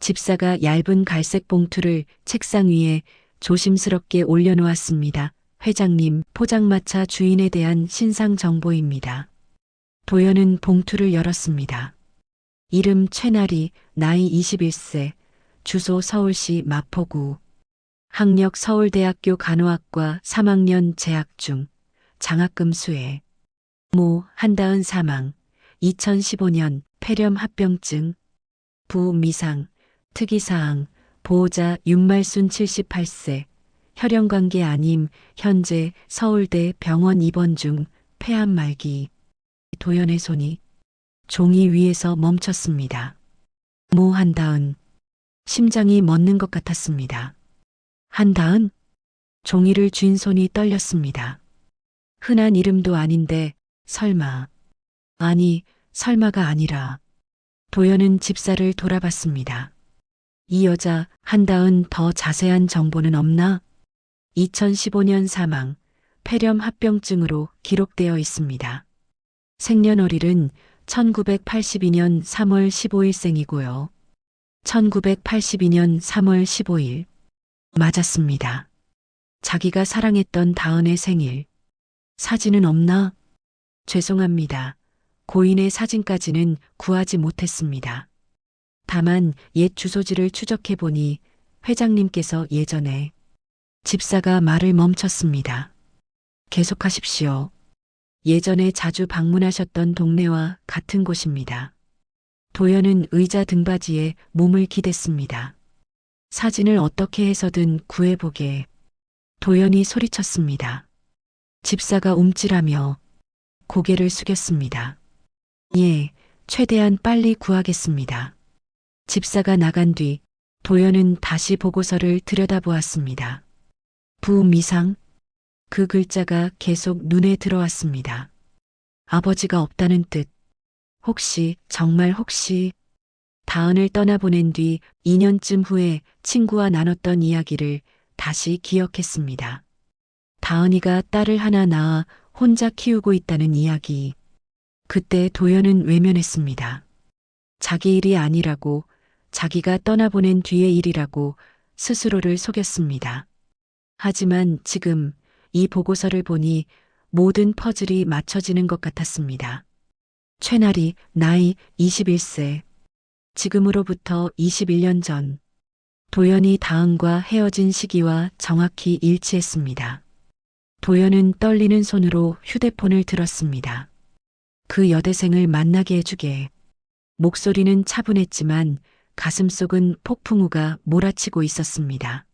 집사가 얇은 갈색 봉투를 책상 위에 조심스럽게 올려놓았습니다. 회장님, 포장마차 주인에 대한 신상 정보입니다. 도연은 봉투를 열었습니다. 이름 최나리, 나이 21세, 주소 서울시 마포구, 학력 서울대학교 간호학과 3학년 재학 중, 장학금 수혜, 모 한다은 사망, 2015년 폐렴 합병증, 부 미상, 특이사항, 보호자 윤말순 78세, 혈연관계 아님, 현재 서울대 병원 입원 중, 폐암 말기. 도연의 손이 종이 위에서 멈췄습니다. 모 한다은, 심장이 멎는 것 같았습니다. 한다은? 종이를 쥔 손이 떨렸습니다. 흔한 이름도 아닌데 설마. 아니, 설마가 아니라. 도연은 집사를 돌아봤습니다. 이 여자 한다은 더 자세한 정보는 없나? 2015년 사망, 폐렴 합병증으로 기록되어 있습니다. 생년월일은 1982년 3월 15일 생이고요. 1982년 3월 15일. 맞았습니다. 자기가 사랑했던 다은의 생일. 사진은 없나? 죄송합니다. 고인의 사진까지는 구하지 못했습니다. 다만 옛 주소지를 추적해보니 회장님께서 예전에 집사가 말을 멈췄습니다. 계속하십시오. 예전에 자주 방문하셨던 동네와 같은 곳입니다. 도연은 의자 등받이에 몸을 기댔습니다. 사진을 어떻게 해서든 구해보게. 도연이 소리쳤습니다. 집사가 움찔하며 고개를 숙였습니다. 예, 최대한 빨리 구하겠습니다. 집사가 나간 뒤 도연은 다시 보고서를 들여다보았습니다. 부미상, 그 글자가 계속 눈에 들어왔습니다. 아버지가 없다는 뜻. 혹시, 정말 혹시, 다은을 떠나보낸 뒤 2년쯤 후에 친구와 나눴던 이야기를 다시 기억했습니다. 다은이가 딸을 하나 낳아 혼자 키우고 있다는 이야기. 그때 도연은 외면했습니다. 자기 일이 아니라고, 자기가 떠나보낸 뒤의 일이라고 스스로를 속였습니다. 하지만 지금 이 보고서를 보니 모든 퍼즐이 맞춰지는 것 같았습니다. 최나리, 나이 21세. 지금으로부터 21년 전. 도연이 다은과 헤어진 시기와 정확히 일치했습니다. 도연은 떨리는 손으로 휴대폰을 들었습니다. 그 여대생을 만나게 해주게. 목소리는 차분했지만 가슴속은 폭풍우가 몰아치고 있었습니다.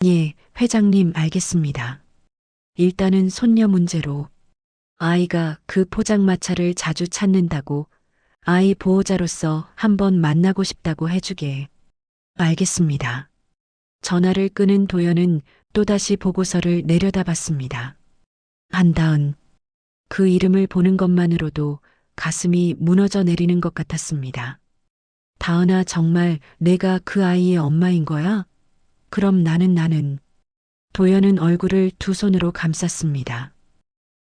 예, 회장님 알겠습니다. 일단은 손녀 문제로. 아이가 그 포장마차를 자주 찾는다고 아이 보호자로서 한번 만나고 싶다고 해주게. 알겠습니다. 전화를 끊은 도연은 또다시 보고서를 내려다봤습니다. 한다은. 그 이름을 보는 것만으로도 가슴이 무너져 내리는 것 같았습니다. 다은아, 정말 내가 그 아이의 엄마인 거야? 그럼 나는. 도연은 얼굴을 두 손으로 감쌌습니다.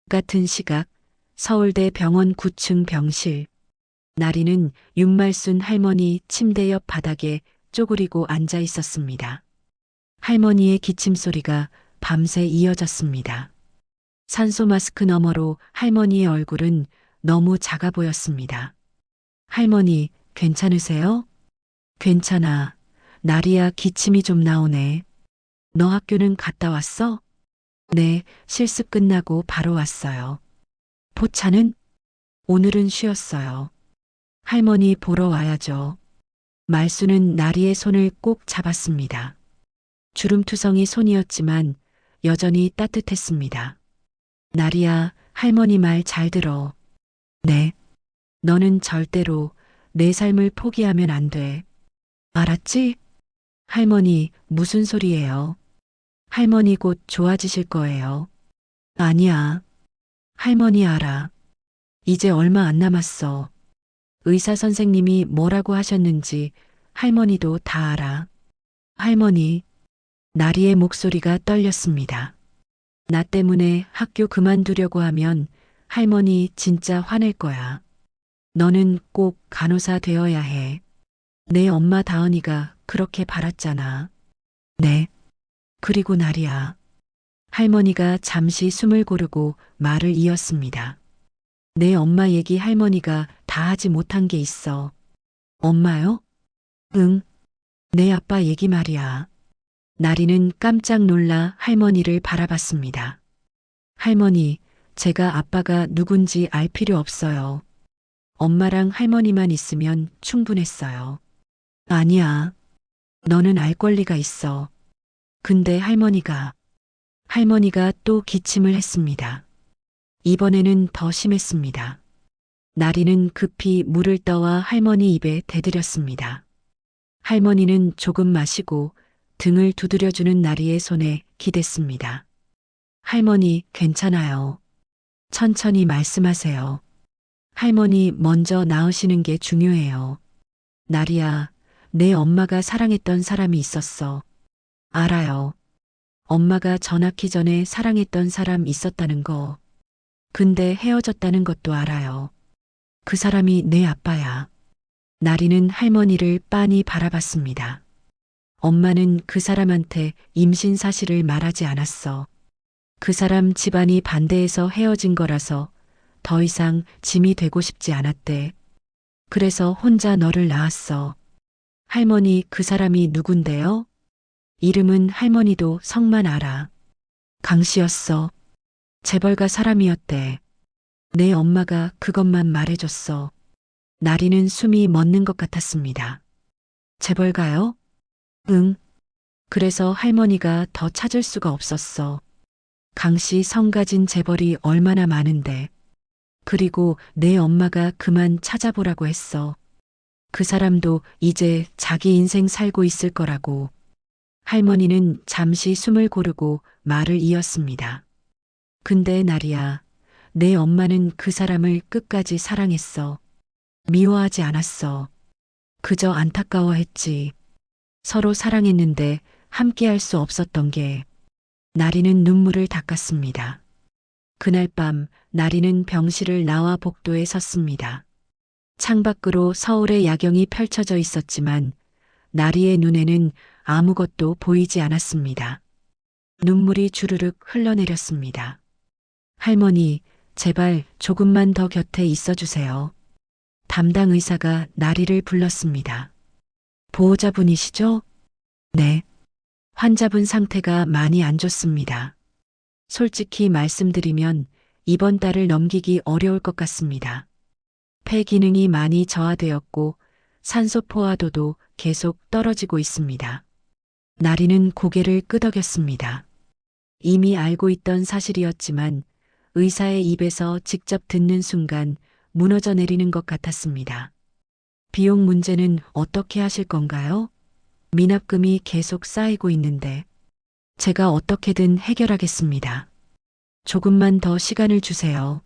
같은 시각, 서울대 병원 9층 병실. 나리는 윤말순 할머니 침대 옆 바닥에 쪼그리고 앉아 있었습니다. 할머니의 기침 소리가 밤새 이어졌습니다. 산소 마스크 너머로 할머니의 얼굴은 너무 작아 보였습니다. 할머니, 괜찮으세요? 괜찮아. 나리야, 기침이 좀 나오네. 너 학교는 갔다 왔어? 네, 실습 끝나고 바로 왔어요. 포차는? 오늘은 쉬었어요. 할머니 보러 와야죠. 말수는 나리의 손을 꼭 잡았습니다. 주름투성이 손이었지만 여전히 따뜻했습니다. 나리야, 할머니 말 잘 들어. 네. 너는 절대로 내 삶을 포기하면 안 돼. 알았지? 할머니, 무슨 소리예요? 할머니 곧 좋아지실 거예요. 아니야. 할머니 알아. 이제 얼마 안 남았어. 의사 선생님이 뭐라고 하셨는지 할머니도 다 알아. 할머니, 나리의 목소리가 떨렸습니다. 나 때문에 학교 그만두려고 하면 할머니 진짜 화낼 거야. 너는 꼭 간호사 되어야 해. 내 엄마 다은이가 그렇게 바랐잖아. 네. 그리고 나리야. 할머니가 잠시 숨을 고르고 말을 이었습니다. 내 엄마 얘기 할머니가 다 하지 못한 게 있어. 엄마요? 응. 내 아빠 얘기 말이야. 나리는 깜짝 놀라 할머니를 바라봤습니다. 할머니, 제가 아빠가 누군지 알 필요 없어요. 엄마랑 할머니만 있으면 충분했어요. 아니야. 너는 알 권리가 있어. 근데 할머니가 또 기침을 했습니다. 이번에는 더 심했습니다. 나리는 급히 물을 떠와 할머니 입에 대드렸습니다. 할머니는 조금 마시고 등을 두드려주는 나리의 손에 기댔습니다. 할머니, 괜찮아요. 천천히 말씀하세요. 할머니 먼저 나으시는 게 중요해요. 나리야, 내 엄마가 사랑했던 사람이 있었어. 알아요. 엄마가 전학기 전에 사랑했던 사람 있었다는 거. 근데 헤어졌다는 것도 알아요. 그 사람이 내 아빠야. 나리는 할머니를 빤히 바라봤습니다. 엄마는 그 사람한테 임신 사실을 말하지 않았어. 그 사람 집안이 반대해서 헤어진 거라서 더 이상 짐이 되고 싶지 않았대. 그래서 혼자 너를 낳았어. 할머니, 그 사람이 누군데요? 이름은 할머니도 성만 알아. 강 씨였어. 재벌가 사람이었대. 내 엄마가 그것만 말해줬어. 나리는 숨이 멎는 것 같았습니다. 재벌가요? 응. 그래서 할머니가 더 찾을 수가 없었어. 강 씨 성 가진 재벌이 얼마나 많은데. 그리고 내 엄마가 그만 찾아보라고 했어. 그 사람도 이제 자기 인생 살고 있을 거라고. 할머니는 잠시 숨을 고르고 말을 이었습니다. 근데 나리야, 내 엄마는 그 사람을 끝까지 사랑했어. 미워하지 않았어. 그저 안타까워했지. 서로 사랑했는데 함께할 수 없었던 게. 나리는 눈물을 닦았습니다. 그날 밤 나리는 병실을 나와 복도에 섰습니다. 창밖으로 서울의 야경이 펼쳐져 있었지만 나리의 눈에는 아무것도 보이지 않았습니다. 눈물이 주르륵 흘러내렸습니다. 할머니, 제발 조금만 더 곁에 있어 주세요. 담당 의사가 나리를 불렀습니다. 보호자분이시죠? 네. 환자분 상태가 많이 안 좋습니다. 솔직히 말씀드리면 이번 달을 넘기기 어려울 것 같습니다. 폐 기능이 많이 저하되었고 산소 포화도도 계속 떨어지고 있습니다. 나리는 고개를 끄덕였습니다. 이미 알고 있던 사실이었지만 의사의 입에서 직접 듣는 순간 무너져 내리는 것 같았습니다. 비용 문제는 어떻게 하실 건가요? 미납금이 계속 쌓이고 있는데 제가 어떻게든 해결하겠습니다. 조금만 더 시간을 주세요.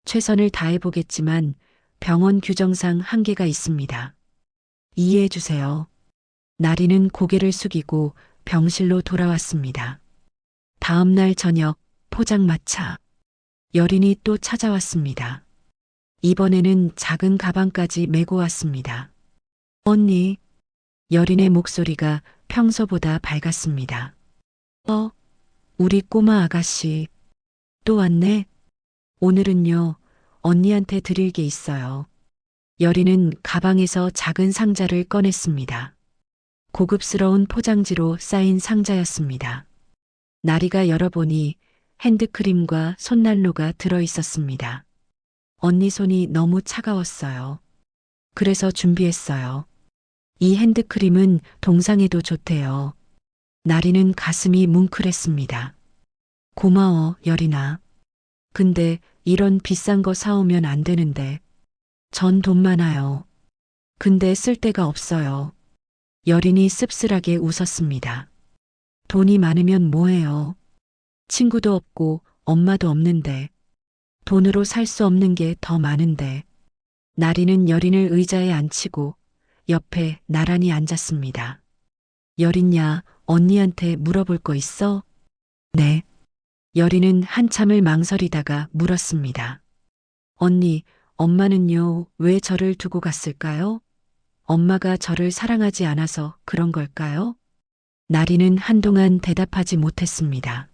최선을 다해 보겠지만 병원 규정상 한계가 있습니다. 이해해 주세요. 나리는 고개를 숙이고 병실로 돌아왔습니다. 다음 날 저녁 포장마차. 여린이 또 찾아왔습니다. 이번에는 작은 가방까지 메고 왔습니다. 언니. 여린의 목소리가 평소보다 밝았습니다. 우리 꼬마 아가씨. 또 왔네. 오늘은요, 언니한테 드릴 게 있어요. 여린은 가방에서 작은 상자를 꺼냈습니다. 고급스러운 포장지로 쌓인 상자였습니다. 나리가 열어보니 핸드크림과 손난로가 들어 있었습니다. 언니 손이 너무 차가웠어요. 그래서 준비했어요. 이 핸드크림은 동상에도 좋대요. 나리는 가슴이 뭉클했습니다. 고마워, 여린아. 근데 이런 비싼 거 사오면 안 되는데. 전 돈 많아요. 근데 쓸 데가 없어요. 여린이 씁쓸하게 웃었습니다. 돈이 많으면 뭐해요? 친구도 없고 엄마도 없는데. 돈으로 살 수 없는 게 더 많은데. 나리는 여린을 의자에 앉히고 옆에 나란히 앉았습니다. 여린야, 언니한테 물어볼 거 있어? 네. 여린은 한참을 망설이다가 물었습니다. 언니, 엄마는요, 왜 저를 두고 갔을까요? 엄마가 저를 사랑하지 않아서 그런 걸까요? 나리는 한동안 대답하지 못했습니다.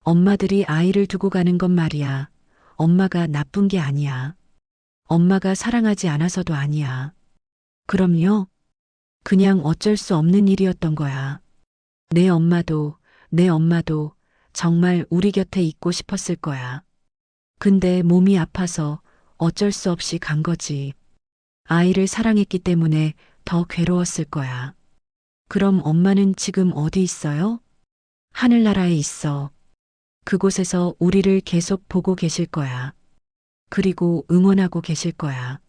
엄마들이 아이를 두고 가는 건 말이야. 엄마가 나쁜 게 아니야. 엄마가 사랑하지 않아서도 아니야. 그럼요. 그냥 어쩔 수 없는 일이었던 거야. 내 엄마도 정말 우리 곁에 있고 싶었을 거야. 근데 몸이 아파서 어쩔 수 없이 간 거지. 아이를 사랑했기 때문에 더 괴로웠을 거야. 그럼 엄마는 지금 어디 있어요? 하늘나라에 있어. 그곳에서 우리를 계속 보고 계실 거야. 그리고 응원하고 계실 거야.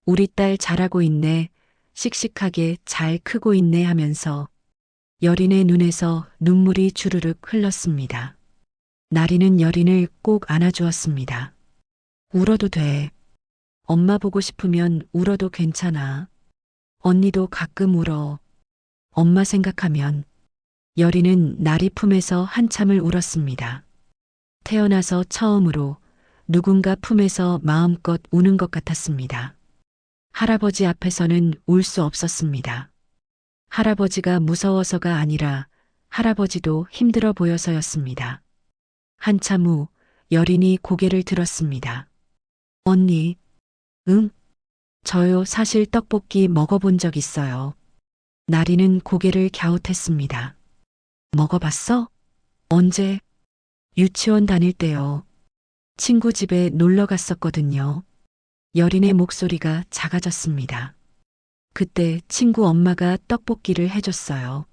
우리 딸 잘하고 있네. 씩씩하게 잘 크고 있네 하면서 여린의 눈에서 눈물이 주르륵 흘렀습니다. 나리는 여린을 꼭 안아주었습니다. 울어도 돼. 엄마 보고 싶으면 울어도 괜찮아. 언니도 가끔 울어. 엄마 생각하면. 여린은 나리 품에서 한참을 울었습니다. 태어나서 처음으로 누군가 품에서 마음껏 우는 것 같았습니다. 할아버지 앞에서는 울 수 없었습니다. 할아버지가 무서워서가 아니라 할아버지도 힘들어 보여서였습니다. 한참 후 여린이 고개를 들었습니다. 언니, 응? 저요 사실 떡볶이 먹어본 적 있어요. 나리는 고개를 갸웃했습니다. 먹어봤어? 언제? 유치원 다닐 때요. 친구 집에 놀러 갔었거든요. 여린의 목소리가 작아졌습니다. 그때 친구 엄마가 떡볶이를 해줬어요.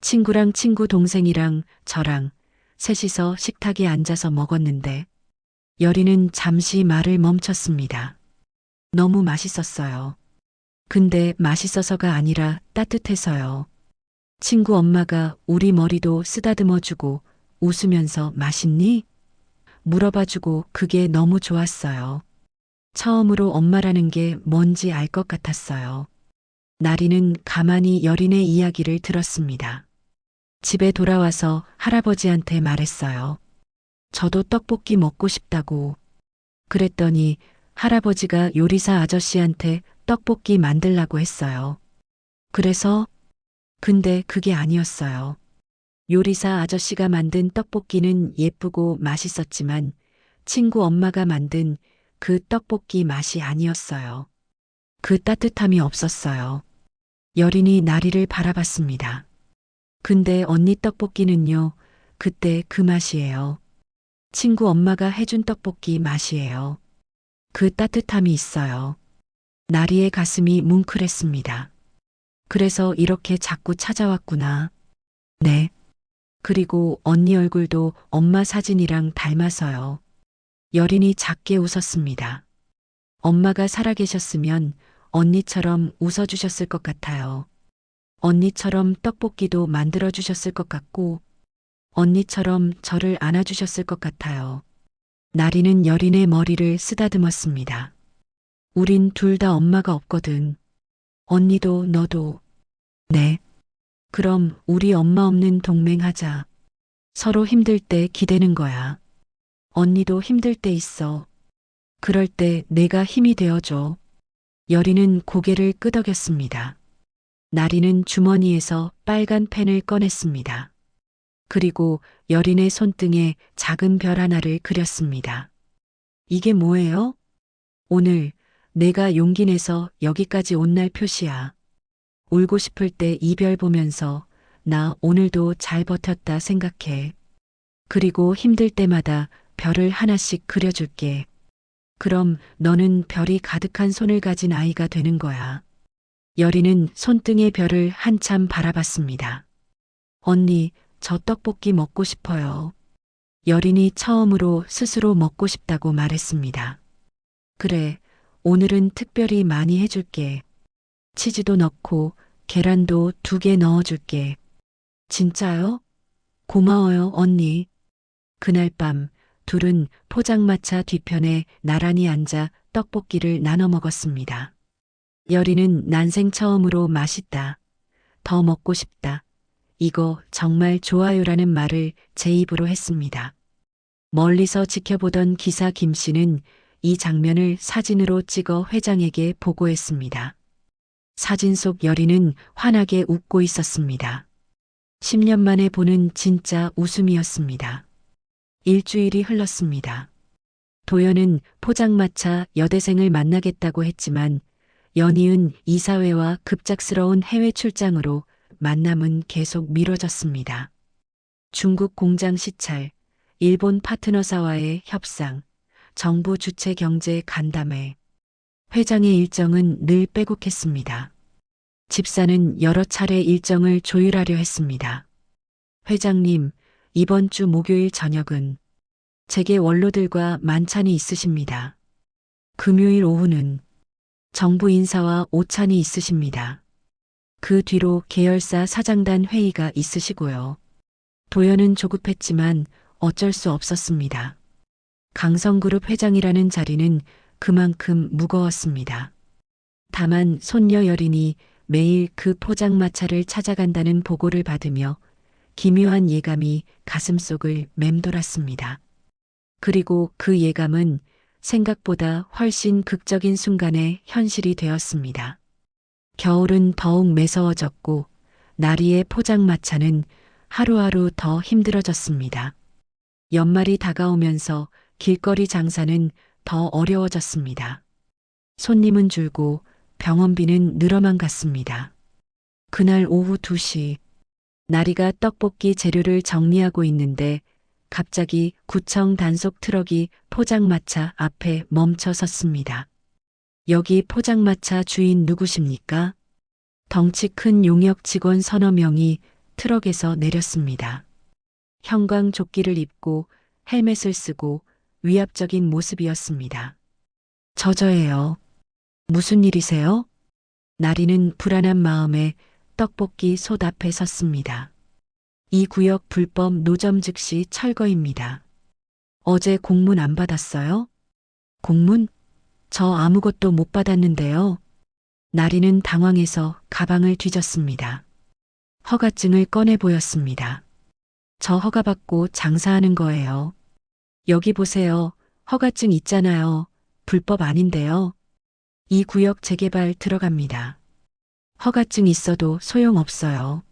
친구랑 친구 동생이랑 저랑 셋이서 식탁에 앉아서 먹었는데 여린은 잠시 말을 멈췄습니다. 너무 맛있었어요. 근데 맛있어서가 아니라 따뜻해서요. 친구 엄마가 우리 머리도 쓰다듬어주고 웃으면서 맛있니? 물어봐주고 그게 너무 좋았어요. 처음으로 엄마라는 게 뭔지 알 것 같았어요. 나리는 가만히 여린의 이야기를 들었습니다. 집에 돌아와서 할아버지한테 말했어요. 저도 떡볶이 먹고 싶다고. 그랬더니 할아버지가 요리사 아저씨한테 떡볶이 만들라고 했어요. 그래서 근데 그게 아니었어요. 요리사 아저씨가 만든 떡볶이는 예쁘고 맛있었지만 친구 엄마가 만든 그 떡볶이 맛이 아니었어요. 그 따뜻함이 없었어요. 여린이 나리를 바라봤습니다. 근데 언니 떡볶이는요, 그때 그 맛이에요. 친구 엄마가 해준 떡볶이 맛이에요. 그 따뜻함이 있어요. 나리의 가슴이 뭉클했습니다. 그래서 이렇게 자꾸 찾아왔구나. 네. 그리고 언니 얼굴도 엄마 사진이랑 닮아서요. 여린이 작게 웃었습니다. 엄마가 살아계셨으면 언니처럼 웃어주셨을 것 같아요. 언니처럼 떡볶이도 만들어주셨을 것 같고, 언니처럼 저를 안아주셨을 것 같아요. 나리는 여린의 머리를 쓰다듬었습니다. 우린 둘 다 엄마가 없거든. 언니도 너도. 네. 그럼 우리 엄마 없는 동맹하자. 서로 힘들 때 기대는 거야. 언니도 힘들 때 있어. 그럴 때 내가 힘이 되어줘. 여린은 고개를 끄덕였습니다. 나리는 주머니에서 빨간 펜을 꺼냈습니다. 그리고 여린의 손등에 작은 별 하나를 그렸습니다. 이게 뭐예요? 오늘 내가 용기 내서 여기까지 온 날 표시야. 울고 싶을 때 이 별 보면서 나 오늘도 잘 버텼다 생각해. 그리고 힘들 때마다 별을 하나씩 그려줄게. 그럼 너는 별이 가득한 손을 가진 아이가 되는 거야. 여린은 손등의 별을 한참 바라봤습니다. 언니, 저 떡볶이 먹고 싶어요. 여린이 처음으로 스스로 먹고 싶다고 말했습니다. 그래, 오늘은 특별히 많이 해줄게. 치즈도 넣고 계란도 2개 넣어줄게. 진짜요? 고마워요, 언니. 그날 밤 둘은 포장마차 뒤편에 나란히 앉아 떡볶이를 나눠 먹었습니다. 여린은 난생 처음으로 맛있다. 더 먹고 싶다. 이거 정말 좋아요라는 말을 제 입으로 했습니다. 멀리서 지켜보던 기사 김 씨는 이 장면을 사진으로 찍어 회장에게 보고했습니다. 사진 속 여린은 환하게 웃고 있었습니다. 10년 만에 보는 진짜 웃음이었습니다. 일주일이 흘렀습니다. 도연은 포장마차 여대생을 만나겠다고 했지만 연이은 이사회와 급작스러운 해외 출장으로 만남은 계속 미뤄졌습니다. 중국 공장 시찰, 일본 파트너사와의 협상, 정부 주체 경제 간담회, 회장의 일정은 늘 빼곡했습니다. 집사는 여러 차례 일정을 조율하려 했습니다. 회장님, 이번 주 목요일 저녁은 제게 원로들과 만찬이 있으십니다. 금요일 오후는 정부 인사와 오찬이 있으십니다. 그 뒤로 계열사 사장단 회의가 있으시고요. 도연은 조급했지만 어쩔 수 없었습니다. 강성그룹 회장이라는 자리는 그만큼 무거웠습니다. 다만 손녀 여린이 매일 그 포장마차를 찾아간다는 보고를 받으며 기묘한 예감이 가슴속을 맴돌았습니다. 그리고 그 예감은 생각보다 훨씬 극적인 순간에 현실이 되었습니다. 겨울은 더욱 매서워졌고 나리의 포장마차는 하루하루 더 힘들어졌습니다. 연말이 다가오면서 길거리 장사는 더 어려워졌습니다. 손님은 줄고 병원비는 늘어만 갔습니다. 그날 오후 2시 나리가 떡볶이 재료를 정리하고 있는데 갑자기 구청 단속 트럭이 포장마차 앞에 멈춰 섰습니다. 여기 포장마차 주인 누구십니까? 덩치 큰 용역 직원 서너 명이 트럭에서 내렸습니다. 형광조끼를 입고 헬멧을 쓰고 위압적인 모습이었습니다. 저예요. 무슨 일이세요? 나리는 불안한 마음에 떡볶이 솥 앞에 섰습니다. 이 구역 불법 노점 즉시 철거입니다. 어제 공문 안 받았어요? 공문? 저 아무것도 못 받았는데요. 나리는 당황해서 가방을 뒤졌습니다. 허가증을 꺼내 보였습니다. 저 허가 받고 장사하는 거예요. 여기 보세요. 허가증 있잖아요. 불법 아닌데요. 이 구역 재개발 들어갑니다. 허가증 있어도 소용없어요.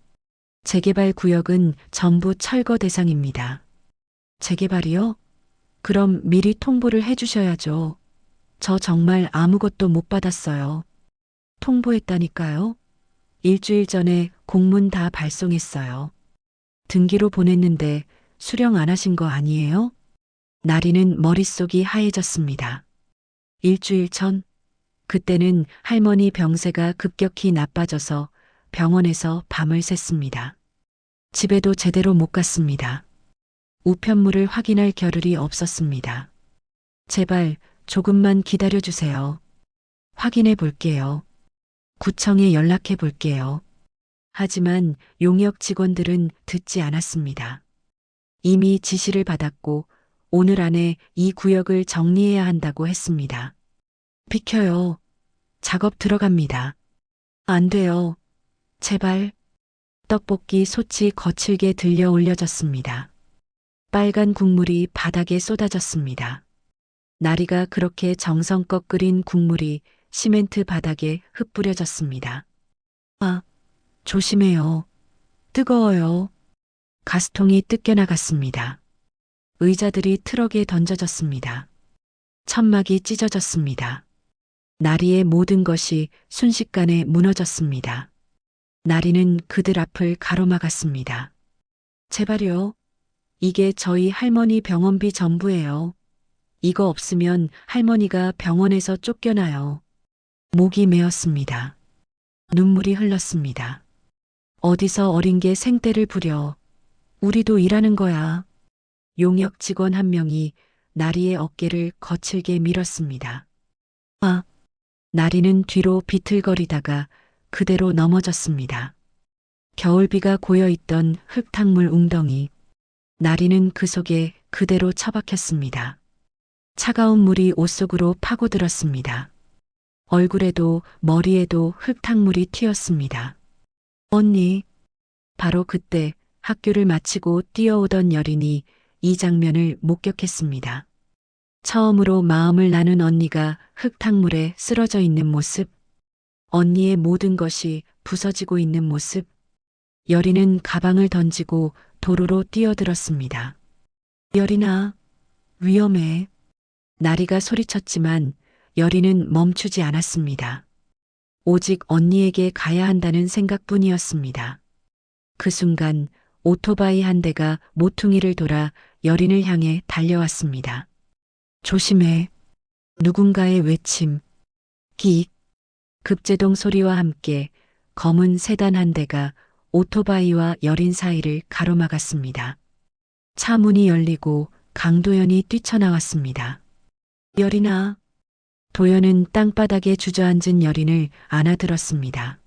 재개발 구역은 전부 철거 대상입니다. 재개발이요? 그럼 미리 통보를 해주셔야죠. 저 정말 아무것도 못 받았어요. 통보했다니까요. 일주일 전에 공문 다 발송했어요. 등기로 보냈는데 수령 안 하신 거 아니에요? 나리는 머릿속이 하얘졌습니다. 일주일 전, 그때는 할머니 병세가 급격히 나빠져서 병원에서 밤을 샜습니다. 집에도 제대로 못 갔습니다. 우편물을 확인할 겨를이 없었습니다. 제발 조금만 기다려 주세요. 확인해 볼게요. 구청에 연락해 볼게요. 하지만 용역 직원들은 듣지 않았습니다. 이미 지시를 받았고 오늘 안에 이 구역을 정리해야 한다고 했습니다. 비켜요. 작업 들어갑니다. 안 돼요. 제발. 떡볶이 솥이 거칠게 들려 올려졌습니다. 빨간 국물이 바닥에 쏟아졌습니다. 나리가 그렇게 정성껏 끓인 국물이 시멘트 바닥에 흩뿌려졌습니다. 아, 조심해요. 뜨거워요. 가스통이 뜯겨나갔습니다. 의자들이 트럭에 던져졌습니다. 천막이 찢어졌습니다. 나리의 모든 것이 순식간에 무너졌습니다. 나리는 그들 앞을 가로막았습니다. 제발요. 이게 저희 할머니 병원비 전부예요. 이거 없으면 할머니가 병원에서 쫓겨나요. 목이 메었습니다. 눈물이 흘렀습니다. 어디서 어린 게 생떼를 부려. 우리도 일하는 거야. 용역 직원 한 명이 나리의 어깨를 거칠게 밀었습니다. 아, 나리는 뒤로 비틀거리다가 그대로 넘어졌습니다. 겨울비가 고여있던 흙탕물 웅덩이. 나리는 그 속에 그대로 처박혔습니다. 차가운 물이 옷 속으로 파고들었습니다. 얼굴에도 머리에도 흙탕물이 튀었습니다. 언니. 바로 그때 학교를 마치고 뛰어오던 여린이 이 장면을 목격했습니다. 처음으로 마음을 나눈 언니가 흙탕물에 쓰러져 있는 모습. 언니의 모든 것이 부서지고 있는 모습. 여린은 가방을 던지고 도로로 뛰어들었습니다. 여린아, 위험해. 나리가 소리쳤지만 여린은 멈추지 않았습니다. 오직 언니에게 가야 한다는 생각뿐이었습니다. 그 순간 오토바이 한 대가 모퉁이를 돌아 여린을 향해 달려왔습니다. 조심해. 누군가의 외침. 기익. 급제동 소리와 함께 검은 세단 한 대가 오토바이와 여린 사이를 가로막았습니다. 차 문이 열리고 강도연이 뛰쳐나왔습니다. 여린아. 도연은 땅바닥에 주저앉은 여린을 안아들었습니다.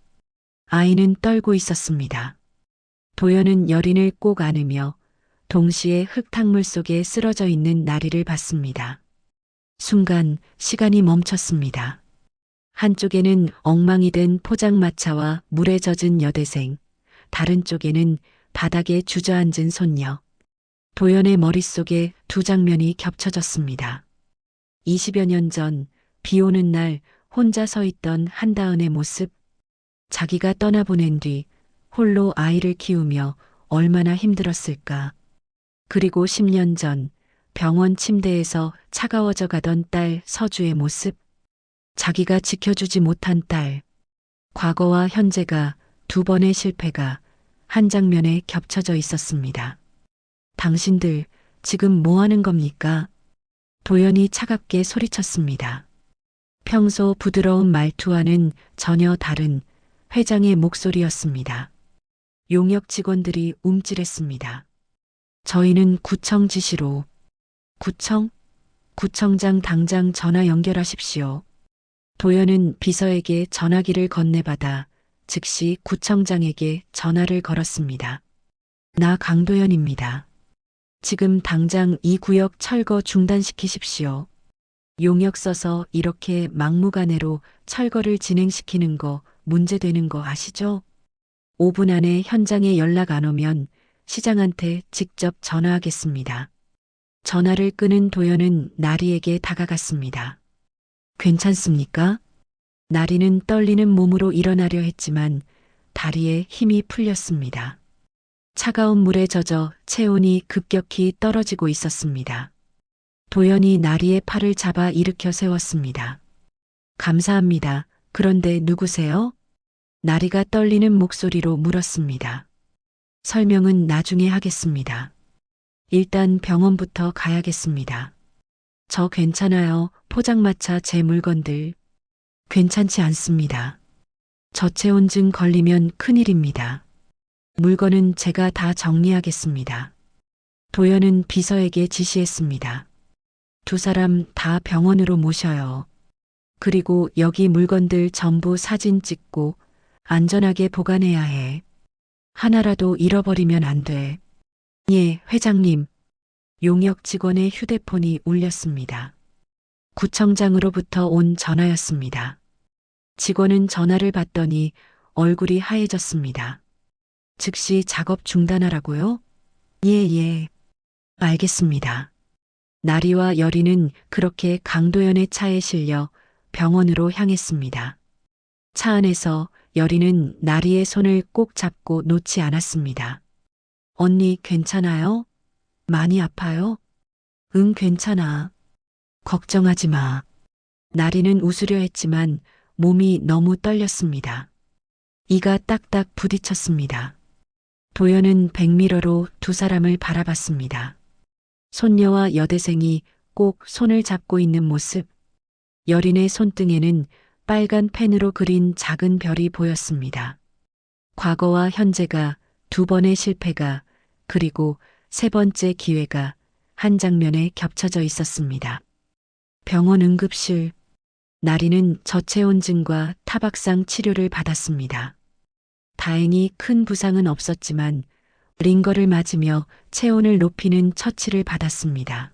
아이는 떨고 있었습니다. 도연은 여린을 꼭 안으며 동시에 흙탕물 속에 쓰러져 있는 나리를 봤습니다. 순간 시간이 멈췄습니다. 한쪽에는 엉망이 된 포장마차와 물에 젖은 여대생, 다른 쪽에는 바닥에 주저앉은 손녀. 도연의 머릿속에 두 장면이 겹쳐졌습니다. 20여 년 전 비 오는 날 혼자 서 있던 한다은의 모습. 자기가 떠나보낸 뒤 홀로 아이를 키우며 얼마나 힘들었을까. 그리고 10년 전 병원 침대에서 차가워져 가던 딸 서주의 모습. 자기가 지켜주지 못한 딸. 과거와 현재가 두 번의 실패가 한 장면에 겹쳐져 있었습니다. 당신들 지금 뭐 하는 겁니까? 도연이 차갑게 소리쳤습니다. 평소 부드러운 말투와는 전혀 다른 회장의 목소리였습니다. 용역 직원들이 움찔했습니다. 저희는 구청 지시로. 구청? 구청장 당장 전화 연결하십시오. 도연은 비서에게 전화기를 건네받아 즉시 구청장에게 전화를 걸었습니다. 나 강도연입니다. 지금 당장 이 구역 철거 중단시키십시오. 용역 써서 이렇게 막무가내로 철거를 진행시키는 거 문제되는 거 아시죠? 5분 안에 현장에 연락 안 오면 시장한테 직접 전화하겠습니다. 전화를 끊은 도연은 나리에게 다가갔습니다. 괜찮습니까? 나리는 떨리는 몸으로 일어나려 했지만 다리에 힘이 풀렸습니다. 차가운 물에 젖어 체온이 급격히 떨어지고 있었습니다. 도연이 나리의 팔을 잡아 일으켜 세웠습니다. 감사합니다. 그런데 누구세요? 나리가 떨리는 목소리로 물었습니다. 설명은 나중에 하겠습니다. 일단 병원부터 가야겠습니다. 저 괜찮아요. 포장마차 제 물건들. 괜찮지 않습니다. 저체온증 걸리면 큰일입니다. 물건은 제가 다 정리하겠습니다. 도연은 비서에게 지시했습니다. 두 사람 다 병원으로 모셔요. 그리고 여기 물건들 전부 사진 찍고 안전하게 보관해야 해. 하나라도 잃어버리면 안 돼. 예, 회장님. 용역 직원의 휴대폰이 울렸습니다. 구청장으로부터 온 전화였습니다. 직원은 전화를 받더니 얼굴이 하얘졌습니다. 즉시 작업 중단하라고요? 예. 알겠습니다. 나리와 여리는 그렇게 강도연의 차에 실려 병원으로 향했습니다. 차 안에서 여리는 나리의 손을 꼭 잡고 놓지 않았습니다. 언니 괜찮아요? 많이 아파요? 응, 괜찮아. 걱정하지 마. 나리는 웃으려 했지만 몸이 너무 떨렸습니다. 이가 딱딱 부딪혔습니다. 도연은 백미러로 두 사람을 바라봤습니다. 손녀와 여대생이 꼭 손을 잡고 있는 모습. 여린의 손등에는 빨간 펜으로 그린 작은 별이 보였습니다. 과거와 현재가 두 번의 실패가 그리고 세 번째 기회가 한 장면에 겹쳐져 있었습니다. 병원 응급실. 나리는 저체온증과 타박상 치료를 받았습니다. 다행히 큰 부상은 없었지만 링거를 맞으며 체온을 높이는 처치를 받았습니다.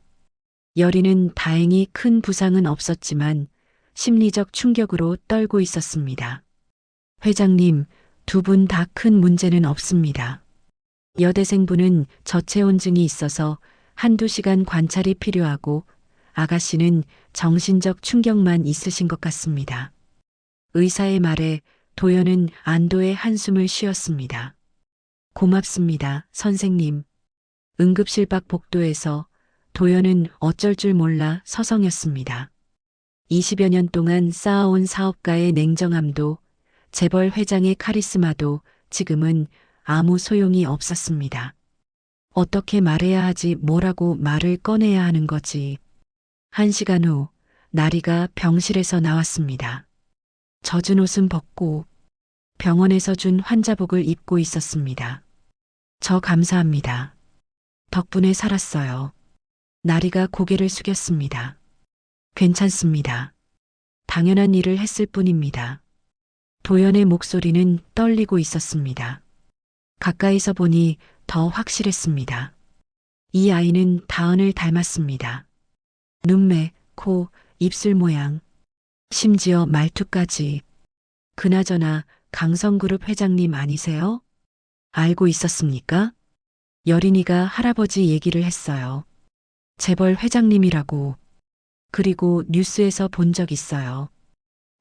여린은 다행히 큰 부상은 없었지만 심리적 충격으로 떨고 있었습니다. 회장님, 두 분 다 큰 문제는 없습니다. 여대생분은 저체온증이 있어서 한두 시간 관찰이 필요하고 아가씨는 정신적 충격만 있으신 것 같습니다. 의사의 말에 도연은 안도의 한숨을 쉬었습니다. 고맙습니다, 선생님. 응급실 밖 복도에서 도연은 어쩔 줄 몰라 서성였습니다. 20여 년 동안 쌓아온 사업가의 냉정함도 재벌 회장의 카리스마도 지금은 아무 소용이 없었습니다. 어떻게 말해야 하지 뭐라고 말을 꺼내야 하는 거지. 1시간 후 나리가 병실에서 나왔습니다. 젖은 옷은 벗고 병원에서 준 환자복을 입고 있었습니다. 저 감사합니다. 덕분에 살았어요. 나리가 고개를 숙였습니다. 괜찮습니다. 당연한 일을 했을 뿐입니다. 도연의 목소리는 떨리고 있었습니다. 가까이서 보니 더 확실했습니다. 이 아이는 다은을 닮았습니다. 눈매, 코, 입술 모양, 심지어 말투까지. 그나저나 강성그룹 회장님 아니세요? 알고 있었습니까? 여린이가 할아버지 얘기를 했어요. 재벌 회장님이라고. 그리고 뉴스에서 본 적 있어요.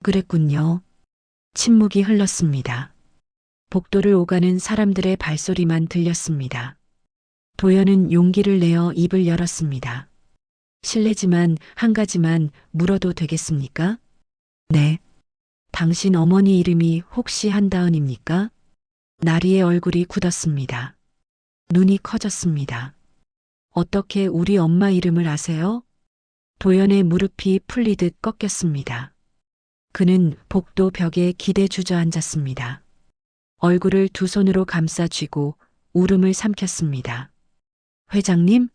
그랬군요. 침묵이 흘렀습니다. 복도를 오가는 사람들의 발소리만 들렸습니다. 도연은 용기를 내어 입을 열었습니다. 실례지만 한 가지만 물어도 되겠습니까? 네. 당신 어머니 이름이 혹시 한다은입니까? 나리의 얼굴이 굳었습니다. 눈이 커졌습니다. 어떻게 우리 엄마 이름을 아세요? 도연의 무릎이 풀리듯 꺾였습니다. 그는 복도 벽에 기대 주저앉았습니다. 얼굴을 두 손으로 감싸 쥐고 울음을 삼켰습니다. 회장님?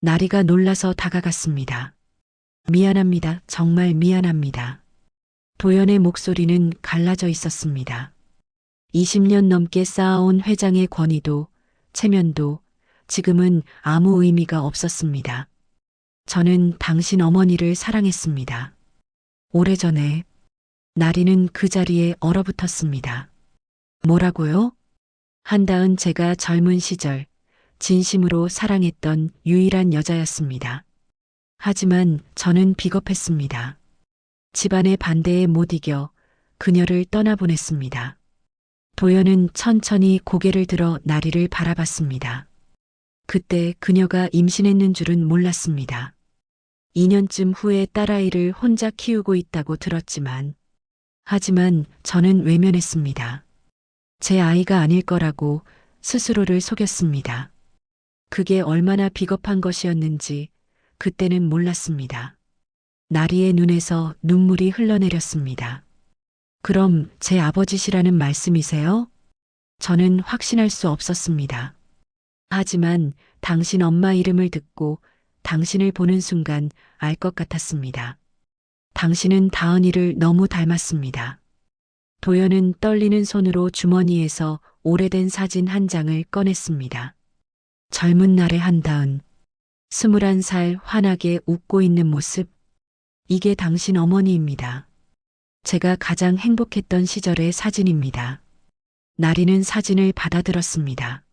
나리가 놀라서 다가갔습니다. 미안합니다. 정말 미안합니다. 도연의 목소리는 갈라져 있었습니다. 20년 넘게 쌓아온 회장의 권위도 체면도 지금은 아무 의미가 없었습니다. 저는 당신 어머니를 사랑했습니다. 오래전에. 나리는 그 자리에 얼어붙었습니다. 뭐라고요? 한다은 제가 젊은 시절 진심으로 사랑했던 유일한 여자였습니다. 하지만 저는 비겁했습니다. 집안의 반대에 못 이겨 그녀를 떠나보냈습니다. 도연은 천천히 고개를 들어 나리를 바라봤습니다. 그때 그녀가 임신했는 줄은 몰랐습니다. 2년쯤 후에 딸아이를 혼자 키우고 있다고 들었지만 하지만 저는 외면했습니다. 제 아이가 아닐 거라고 스스로를 속였습니다. 그게 얼마나 비겁한 것이었는지 그때는 몰랐습니다. 나리의 눈에서 눈물이 흘러내렸습니다. 그럼 제 아버지시라는 말씀이세요? 저는 확신할 수 없었습니다. 하지만 당신 엄마 이름을 듣고 당신을 보는 순간 알 것 같았습니다. 당신은 다은이를 너무 닮았습니다. 도연은 떨리는 손으로 주머니에서 오래된 사진 한 장을 꺼냈습니다. 젊은 날의 한다은, 21살 환하게 웃고 있는 모습. 이게 당신 어머니입니다. 제가 가장 행복했던 시절의 사진입니다. 나리는 사진을 받아들었습니다.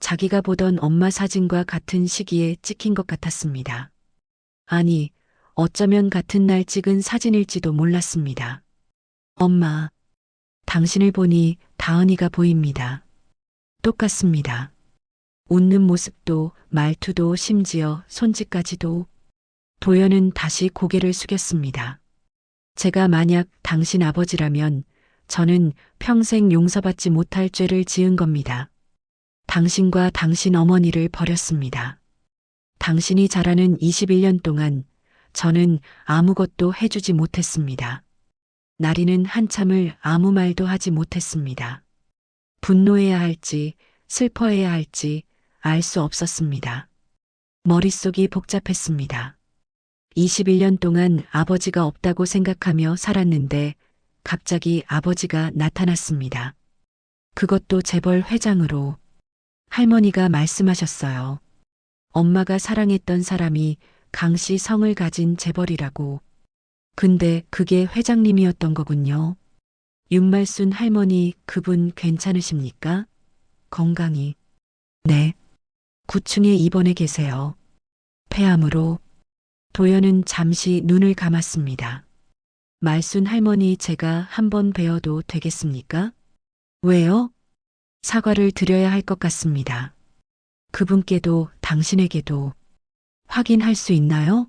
자기가 보던 엄마 사진과 같은 시기에 찍힌 것 같았습니다. 아니, 어쩌면 같은 날 찍은 사진일지도 몰랐습니다. 엄마, 당신을 보니 다은이가 보입니다. 똑같습니다. 웃는 모습도 말투도 심지어 손짓까지도. 도연은 다시 고개를 숙였습니다. 제가 만약 당신 아버지라면 저는 평생 용서받지 못할 죄를 지은 겁니다. 당신과 당신 어머니를 버렸습니다. 당신이 자라는 21년 동안 저는 아무것도 해주지 못했습니다. 나리는 한참을 아무 말도 하지 못했습니다. 분노해야 할지 슬퍼해야 할지 알 수 없었습니다. 머릿속이 복잡했습니다. 21년 동안 아버지가 없다고 생각하며 살았는데 갑자기 아버지가 나타났습니다. 그것도 재벌 회장으로. 할머니가 말씀하셨어요. 엄마가 사랑했던 사람이 강씨 성을 가진 재벌이라고. 근데 그게 회장님이었던 거군요. 윤말순 할머니 그분 괜찮으십니까? 건강히. 네. 9층에 입원해 계세요. 폐암으로. 도연은 잠시 눈을 감았습니다. 말순 할머니 제가 한번 뵈어도 되겠습니까? 왜요? 사과를 드려야 할 것 같습니다. 그분께도 당신에게도. 확인할 수 있나요?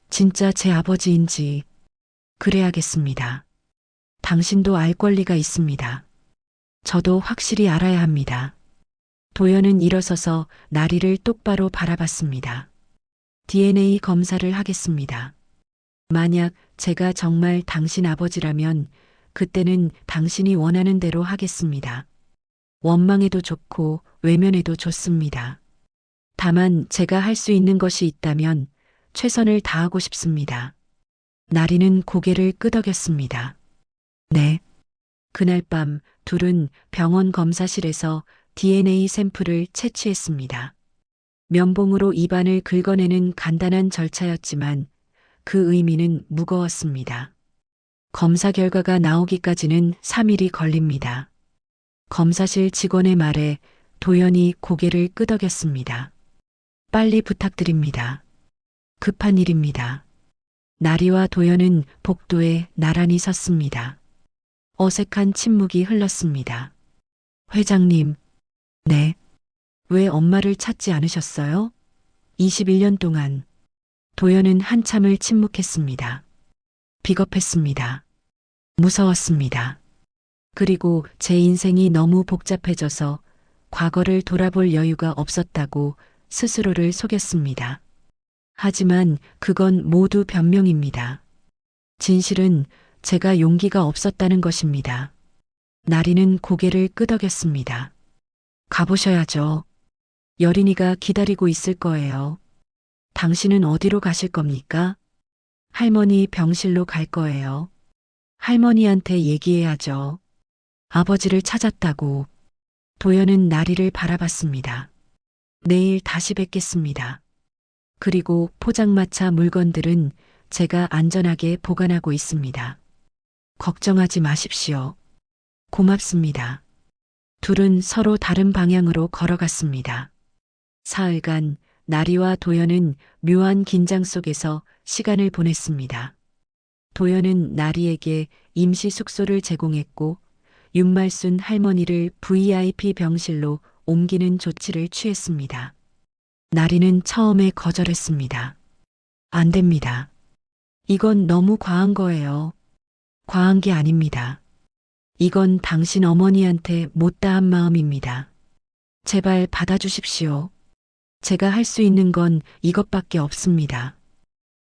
진짜 제 아버지인지. 그래야겠습니다. 당신도 알 권리가 있습니다. 저도 확실히 알아야 합니다. 도연은 일어서서 나리를 똑바로 바라봤습니다. DNA 검사를 하겠습니다. 만약 제가 정말 당신 아버지라면 그때는 당신이 원하는 대로 하겠습니다. 원망해도 좋고 외면해도 좋습니다. 다만 제가 할 수 있는 것이 있다면 최선을 다하고 싶습니다. 나리는 고개를 끄덕였습니다. 네. 그날 밤 둘은 병원 검사실에서 DNA 샘플을 채취했습니다. 면봉으로 입안을 긁어내는 간단한 절차였지만 그 의미는 무거웠습니다. 검사 결과가 나오기까지는 3일이 걸립니다. 검사실 직원의 말에 도연이 고개를 끄덕였습니다. 빨리 부탁드립니다. 급한 일입니다. 나리와 도연은 복도에 나란히 섰습니다. 어색한 침묵이 흘렀습니다. 회장님, 네. 왜 엄마를 찾지 않으셨어요? 21년 동안. 도연은 한참을 침묵했습니다. 비겁했습니다. 무서웠습니다. 그리고 제 인생이 너무 복잡해져서 과거를 돌아볼 여유가 없었다고 스스로를 속였습니다. 하지만 그건 모두 변명입니다. 진실은 제가 용기가 없었다는 것입니다. 나리는 고개를 끄덕였습니다. 가보셔야죠. 여린이가 기다리고 있을 거예요. 당신은 어디로 가실 겁니까? 할머니 병실로 갈 거예요. 할머니한테 얘기해야죠. 아버지를 찾았다고. 도연은 나리를 바라봤습니다. 내일 다시 뵙겠습니다. 그리고 포장마차 물건들은 제가 안전하게 보관하고 있습니다. 걱정하지 마십시오. 고맙습니다. 둘은 서로 다른 방향으로 걸어갔습니다. 사흘간 나리와 도연은 묘한 긴장 속에서 시간을 보냈습니다. 도연은 나리에게 임시 숙소를 제공했고 윤말순 할머니를 VIP 병실로 옮기는 조치를 취했습니다. 나리는 처음에 거절했습니다. 안 됩니다. 이건 너무 과한 거예요. 과한 게 아닙니다. 이건 당신 어머니한테 못다한 마음입니다. 제발 받아주십시오. 제가 할 수 있는 건 이것밖에 없습니다.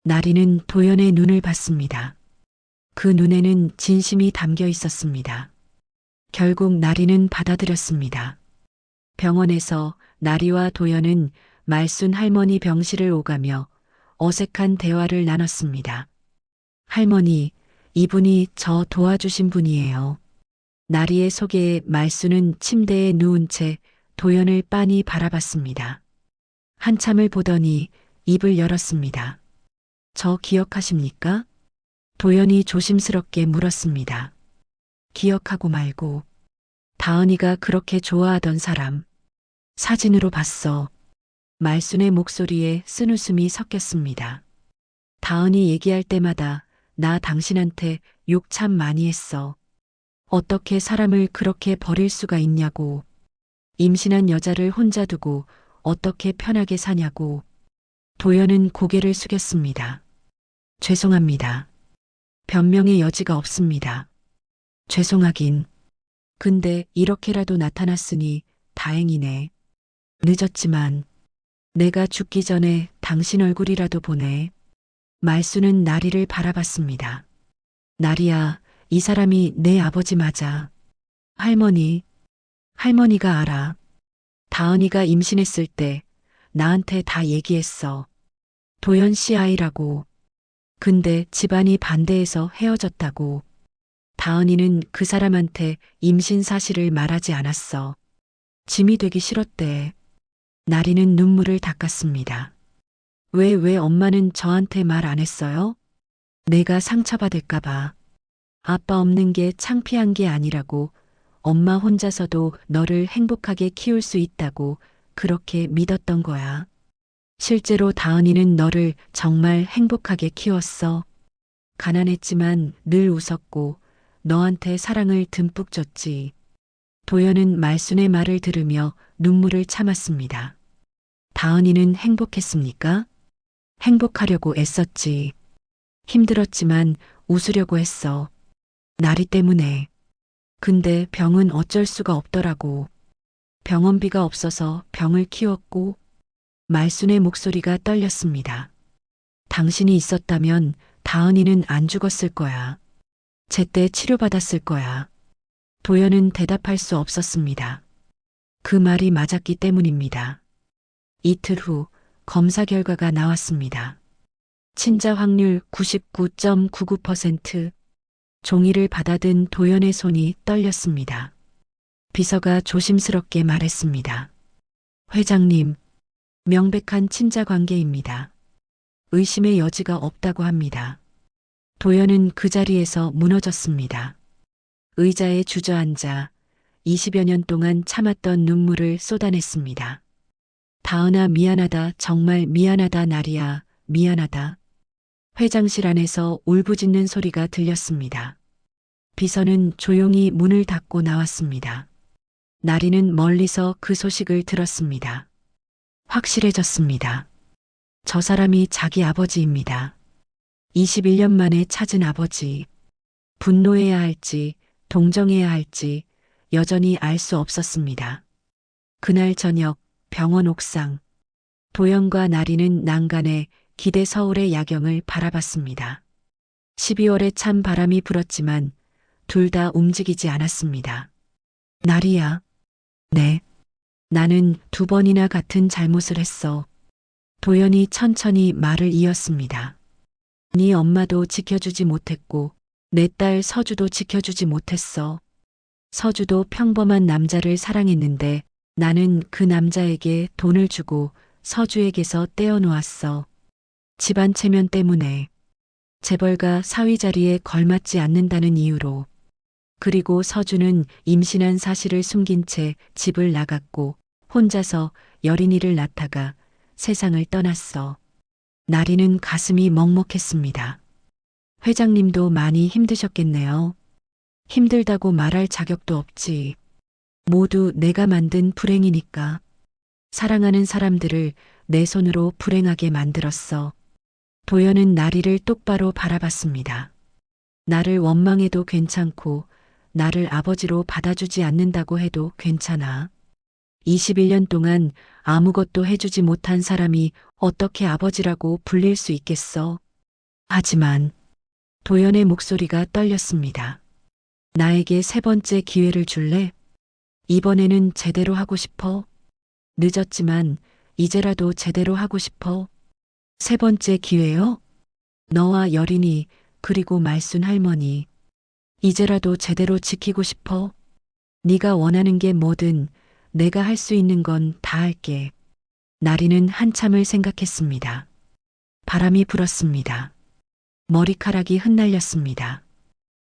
나리는 도연의 눈을 봤습니다. 그 눈에는 진심이 담겨 있었습니다. 결국 나리는 받아들였습니다. 병원에서 나리와 도연은 말순 할머니 병실을 오가며 어색한 대화를 나눴습니다. 할머니, 이분이 저 도와주신 분이에요. 나리의 소개에 말순은 침대에 누운 채 도연을 빤히 바라봤습니다. 한참을 보더니 입을 열었습니다. 저 기억하십니까? 도연이 조심스럽게 물었습니다. 기억하고 말고. 다은이가 그렇게 좋아하던 사람. 사진으로 봤어. 말순의 목소리에 쓴웃음이 섞였습니다. 다은이 얘기할 때마다 나 당신한테 욕 참 많이 했어. 어떻게 사람을 그렇게 버릴 수가 있냐고. 임신한 여자를 혼자 두고 어떻게 편하게 사냐고. 도연은 고개를 숙였습니다. 죄송합니다. 변명의 여지가 없습니다. 죄송하긴. 근데 이렇게라도 나타났으니 다행이네. 늦었지만 내가 죽기 전에 당신 얼굴이라도 보내. 말수는 나리를 바라봤습니다. 나리야, 이 사람이 내 아버지 맞아. 할머니가 알아. 다은이가 임신했을 때 나한테 다 얘기했어. 도연 씨 아이라고. 근데 집안이 반대해서 헤어졌다고. 다은이는 그 사람한테 임신 사실을 말하지 않았어. 짐이 되기 싫었대. 나리는 눈물을 닦았습니다. 왜 엄마는 저한테 말 안 했어요? 내가 상처받을까봐. 아빠 없는 게 창피한 게 아니라고. 엄마 혼자서도 너를 행복하게 키울 수 있다고 그렇게 믿었던 거야. 실제로 다은이는 너를 정말 행복하게 키웠어. 가난했지만 늘 웃었고 너한테 사랑을 듬뿍 줬지. 도연은 말순의 말을 들으며 눈물을 참았습니다. 다은이는 행복했습니까? 행복하려고 애썼지. 힘들었지만 웃으려고 했어. 나리 때문에. 근데 병은 어쩔 수가 없더라고. 병원비가 없어서 병을 키웠고. 말순의 목소리가 떨렸습니다. 당신이 있었다면 다은이는 안 죽었을 거야. 제때 치료받았을 거야. 도연은 대답할 수 없었습니다. 그 말이 맞았기 때문입니다. 이틀 후 검사 결과가 나왔습니다. 친자 확률 99.99%. 종이를 받아든 도연의 손이 떨렸습니다. 비서가 조심스럽게 말했습니다. 회장님, 명백한 친자 관계입니다. 의심의 여지가 없다고 합니다. 도연은 그 자리에서 무너졌습니다. 의자에 주저앉아 20여 년 동안 참았던 눈물을 쏟아냈습니다. 다은아 미안하다, 정말 미안하다, 나리야 미안하다. 회장실 안에서 울부짖는 소리가 들렸습니다. 비서는 조용히 문을 닫고 나왔습니다. 나리는 멀리서 그 소식을 들었습니다. 확실해졌습니다. 저 사람이 자기 아버지입니다. 21년 만에 찾은 아버지. 분노해야 할지 동정해야 할지 여전히 알 수 없었습니다. 그날 저녁 병원 옥상. 도연과 나리는 난간에 기대 서울의 야경을 바라봤습니다. 12월에 찬 바람이 불었지만 둘 다 움직이지 않았습니다. 나리야. 네. 나는 2번이나 같은 잘못을 했어. 도연이 천천히 말을 이었습니다. 네 엄마도 지켜주지 못했고 내 딸 서주도 지켜주지 못했어. 서주도 평범한 남자를 사랑했는데 나는 그 남자에게 돈을 주고 서주에게서 떼어놓았어. 집안 체면 때문에. 재벌가 사위 자리에 걸맞지 않는다는 이유로. 그리고 서주는 임신한 사실을 숨긴 채 집을 나갔고 혼자서 여린이를 낳다가 세상을 떠났어. 나리는 가슴이 먹먹했습니다. 회장님도 많이 힘드셨겠네요. 힘들다고 말할 자격도 없지. 모두 내가 만든 불행이니까. 사랑하는 사람들을 내 손으로 불행하게 만들었어. 도연은 나리를 똑바로 바라봤습니다. 나를 원망해도 괜찮고 나를 아버지로 받아주지 않는다고 해도 괜찮아. 21년 동안 아무것도 해주지 못한 사람이 어떻게 아버지라고 불릴 수 있겠어. 하지만 도연의 목소리가 떨렸습니다. 나에게 3번째 기회를 줄래? 이번에는 제대로 하고 싶어. 늦었지만 이제라도 제대로 하고 싶어. 3번째 기회요? 너와 여린이 그리고 말순 할머니. 이제라도 제대로 지키고 싶어. 네가 원하는 게 뭐든 내가 할 수 있는 건 다 할게. 나리는 한참을 생각했습니다. 바람이 불었습니다. 머리카락이 흩날렸습니다.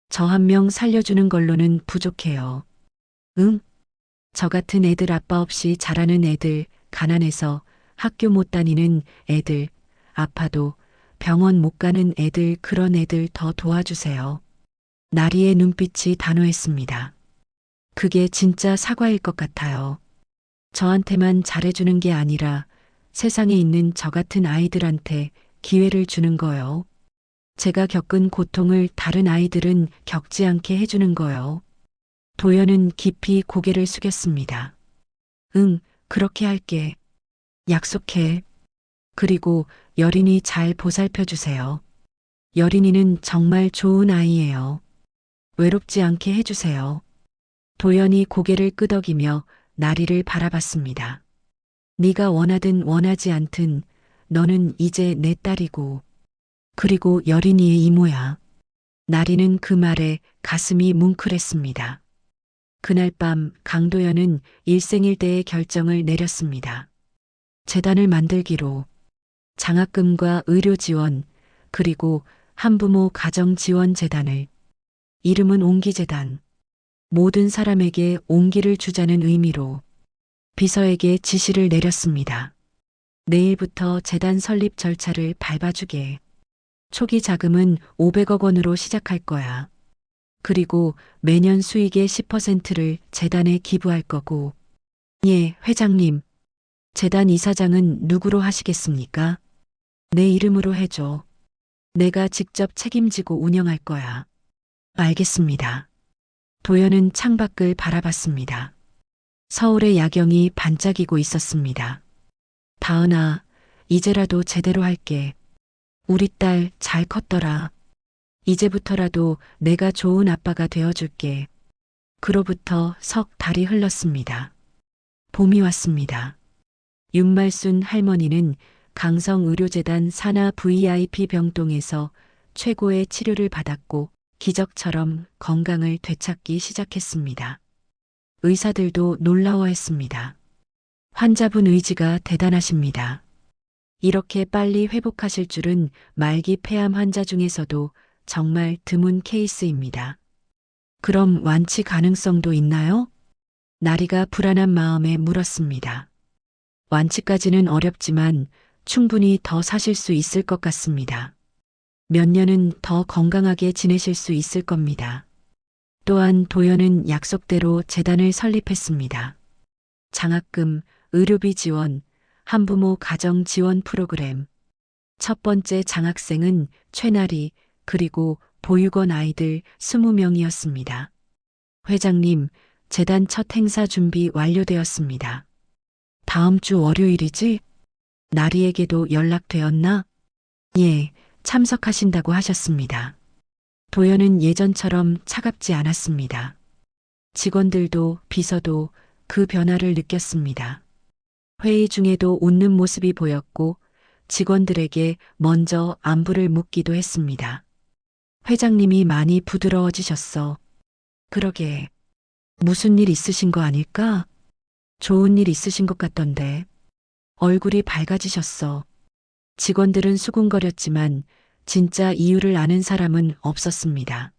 저 한 명 살려주는 걸로는 부족해요. 응? 저 같은 애들 아빠 없이 자라는 애들, 가난해서 학교 못 다니는 애들, 아파도 병원 못 가는 애들, 그런 애들 더 도와주세요. 나리의 눈빛이 단호했습니다. 그게 진짜 사과일 것 같아요. 저한테만 잘해주는 게 아니라 세상에 있는 저 같은 아이들한테 기회를 주는 거요. 제가 겪은 고통을 다른 아이들은 겪지 않게 해주는 거요. 도연은 깊이 고개를 숙였습니다. 응, 그렇게 할게. 약속해. 그리고 여린이 잘 보살펴 주세요. 여린이는 정말 좋은 아이예요. 외롭지 않게 해주세요. 도연이 고개를 끄덕이며 나리를 바라봤습니다. 네가 원하든 원하지 않든 너는 이제 내 딸이고 그리고 여린이의 이모야. 나리는 그 말에 가슴이 뭉클했습니다. 그날 밤 강도연은 일생일대의 결정을 내렸습니다. 재단을 만들기로 장학금과 의료 지원 그리고 한부모 가정 지원 재단을 이름은 옹기재단 모든 사람에게 옹기를 주자는 의미로 비서에게 지시를 내렸습니다. 내일부터 재단 설립 절차를 밟아주게. 초기 자금은 500억 원으로 시작할 거야. 그리고 매년 수익의 10%를 재단에 기부할 거고. 예, 회장님. 재단 이사장은 누구로 하시겠습니까? 내 이름으로 해줘. 내가 직접 책임지고 운영할 거야. 알겠습니다. 도연은 창밖을 바라봤습니다. 서울의 야경이 반짝이고 있었습니다. 다은아, 이제라도 제대로 할게. 우리 딸 잘 컸더라. 이제부터라도 내가 좋은 아빠가 되어줄게. 그로부터 석 달이 흘렀습니다. 봄이 왔습니다. 윤말순 할머니는 강성의료재단 산하 VIP 병동에서 최고의 치료를 받았고 기적처럼 건강을 되찾기 시작했습니다. 의사들도 놀라워했습니다. 환자분 의지가 대단하십니다. 이렇게 빨리 회복하실 줄은 말기 폐암 환자 중에서도 정말 드문 케이스입니다. 그럼 완치 가능성도 있나요? 나리가 불안한 마음에 물었습니다. 완치까지는 어렵지만 충분히 더 사실 수 있을 것 같습니다. 몇 년은 더 건강하게 지내실 수 있을 겁니다. 또한 도연은 약속대로 재단을 설립했습니다. 장학금, 의료비 지원, 한부모 가정 지원 프로그램. 첫 번째 장학생은 최나리 그리고 보육원 아이들 20명이었습니다. 회장님, 재단 첫 행사 준비 완료되었습니다. 다음 주 월요일이지? 나리에게도 연락되었나? 예, 참석하신다고 하셨습니다. 도연은 예전처럼 차갑지 않았습니다. 직원들도 비서도 그 변화를 느꼈습니다. 회의 중에도 웃는 모습이 보였고 직원들에게 먼저 안부를 묻기도 했습니다. 회장님이 많이 부드러워지셨어. 그러게. 무슨 일 있으신 거 아닐까? 좋은 일 있으신 것 같던데. 얼굴이 밝아지셨어. 직원들은 수군거렸지만 진짜 이유를 아는 사람은 없었습니다.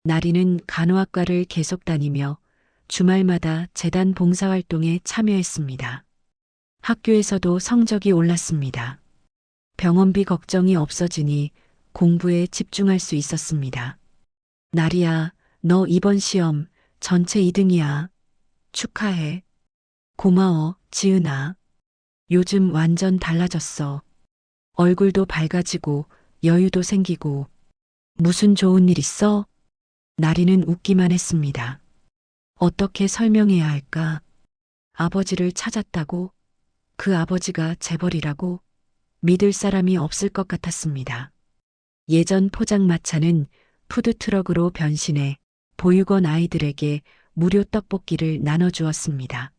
나리는 간호학과를 계속 다니며 주말마다 재단 봉사활동에 참여했습니다. 학교에서도 성적이 올랐습니다. 병원비 걱정이 없어지니 공부에 집중할 수 있었습니다. 나리야, 너 이번 시험 전체 2등이야. 축하해. 고마워, 지은아. 요즘 완전 달라졌어. 얼굴도 밝아지고 여유도 생기고. 무슨 좋은 일 있어? 나리는 웃기만 했습니다. 어떻게 설명해야 할까? 아버지를 찾았다고? 그 아버지가 재벌이라고? 믿을 사람이 없을 것 같았습니다. 예전 포장마차는 푸드트럭으로 변신해 보육원 아이들에게 무료 떡볶이를 나눠주었습니다.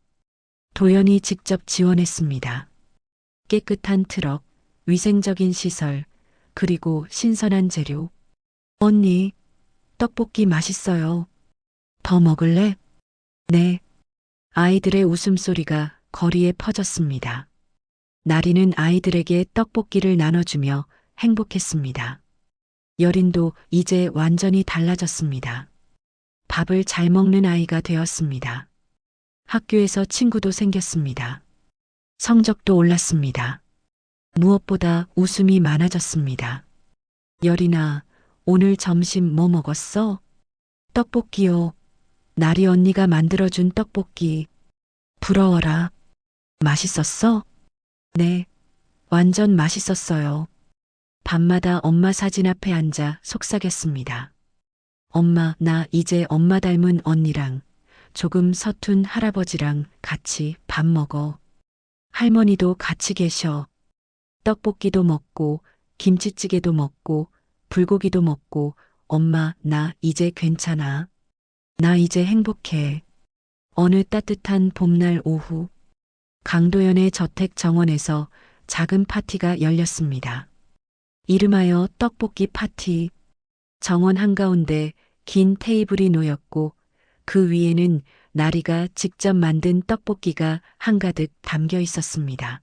도연이 직접 지원했습니다. 깨끗한 트럭, 위생적인 시설, 그리고 신선한 재료. 언니, 떡볶이 맛있어요. 더 먹을래? 네. 아이들의 웃음소리가 거리에 퍼졌습니다. 나리는 아이들에게 떡볶이를 나눠주며 행복했습니다. 여린도 이제 완전히 달라졌습니다. 밥을 잘 먹는 아이가 되었습니다. 학교에서 친구도 생겼습니다. 성적도 올랐습니다. 무엇보다 웃음이 많아졌습니다. 여린아, 오늘 점심 뭐 먹었어? 떡볶이요. 나리 언니가 만들어준 떡볶이. 부러워라. 맛있었어? 네, 완전 맛있었어요. 밤마다 엄마 사진 앞에 앉아 속삭였습니다. 엄마, 나 이제 엄마 닮은 언니랑 조금 서툰 할아버지랑 같이 밥 먹어. 할머니도 같이 계셔. 떡볶이도 먹고, 김치찌개도 먹고, 불고기도 먹고, 엄마, 나 이제 괜찮아. 나 이제 행복해. 어느 따뜻한 봄날 오후, 강도연의 저택 정원에서 작은 파티가 열렸습니다. 이름하여 떡볶이 파티. 정원 한가운데 긴 테이블이 놓였고 그 위에는 나리가 직접 만든 떡볶이가 한가득 담겨 있었습니다.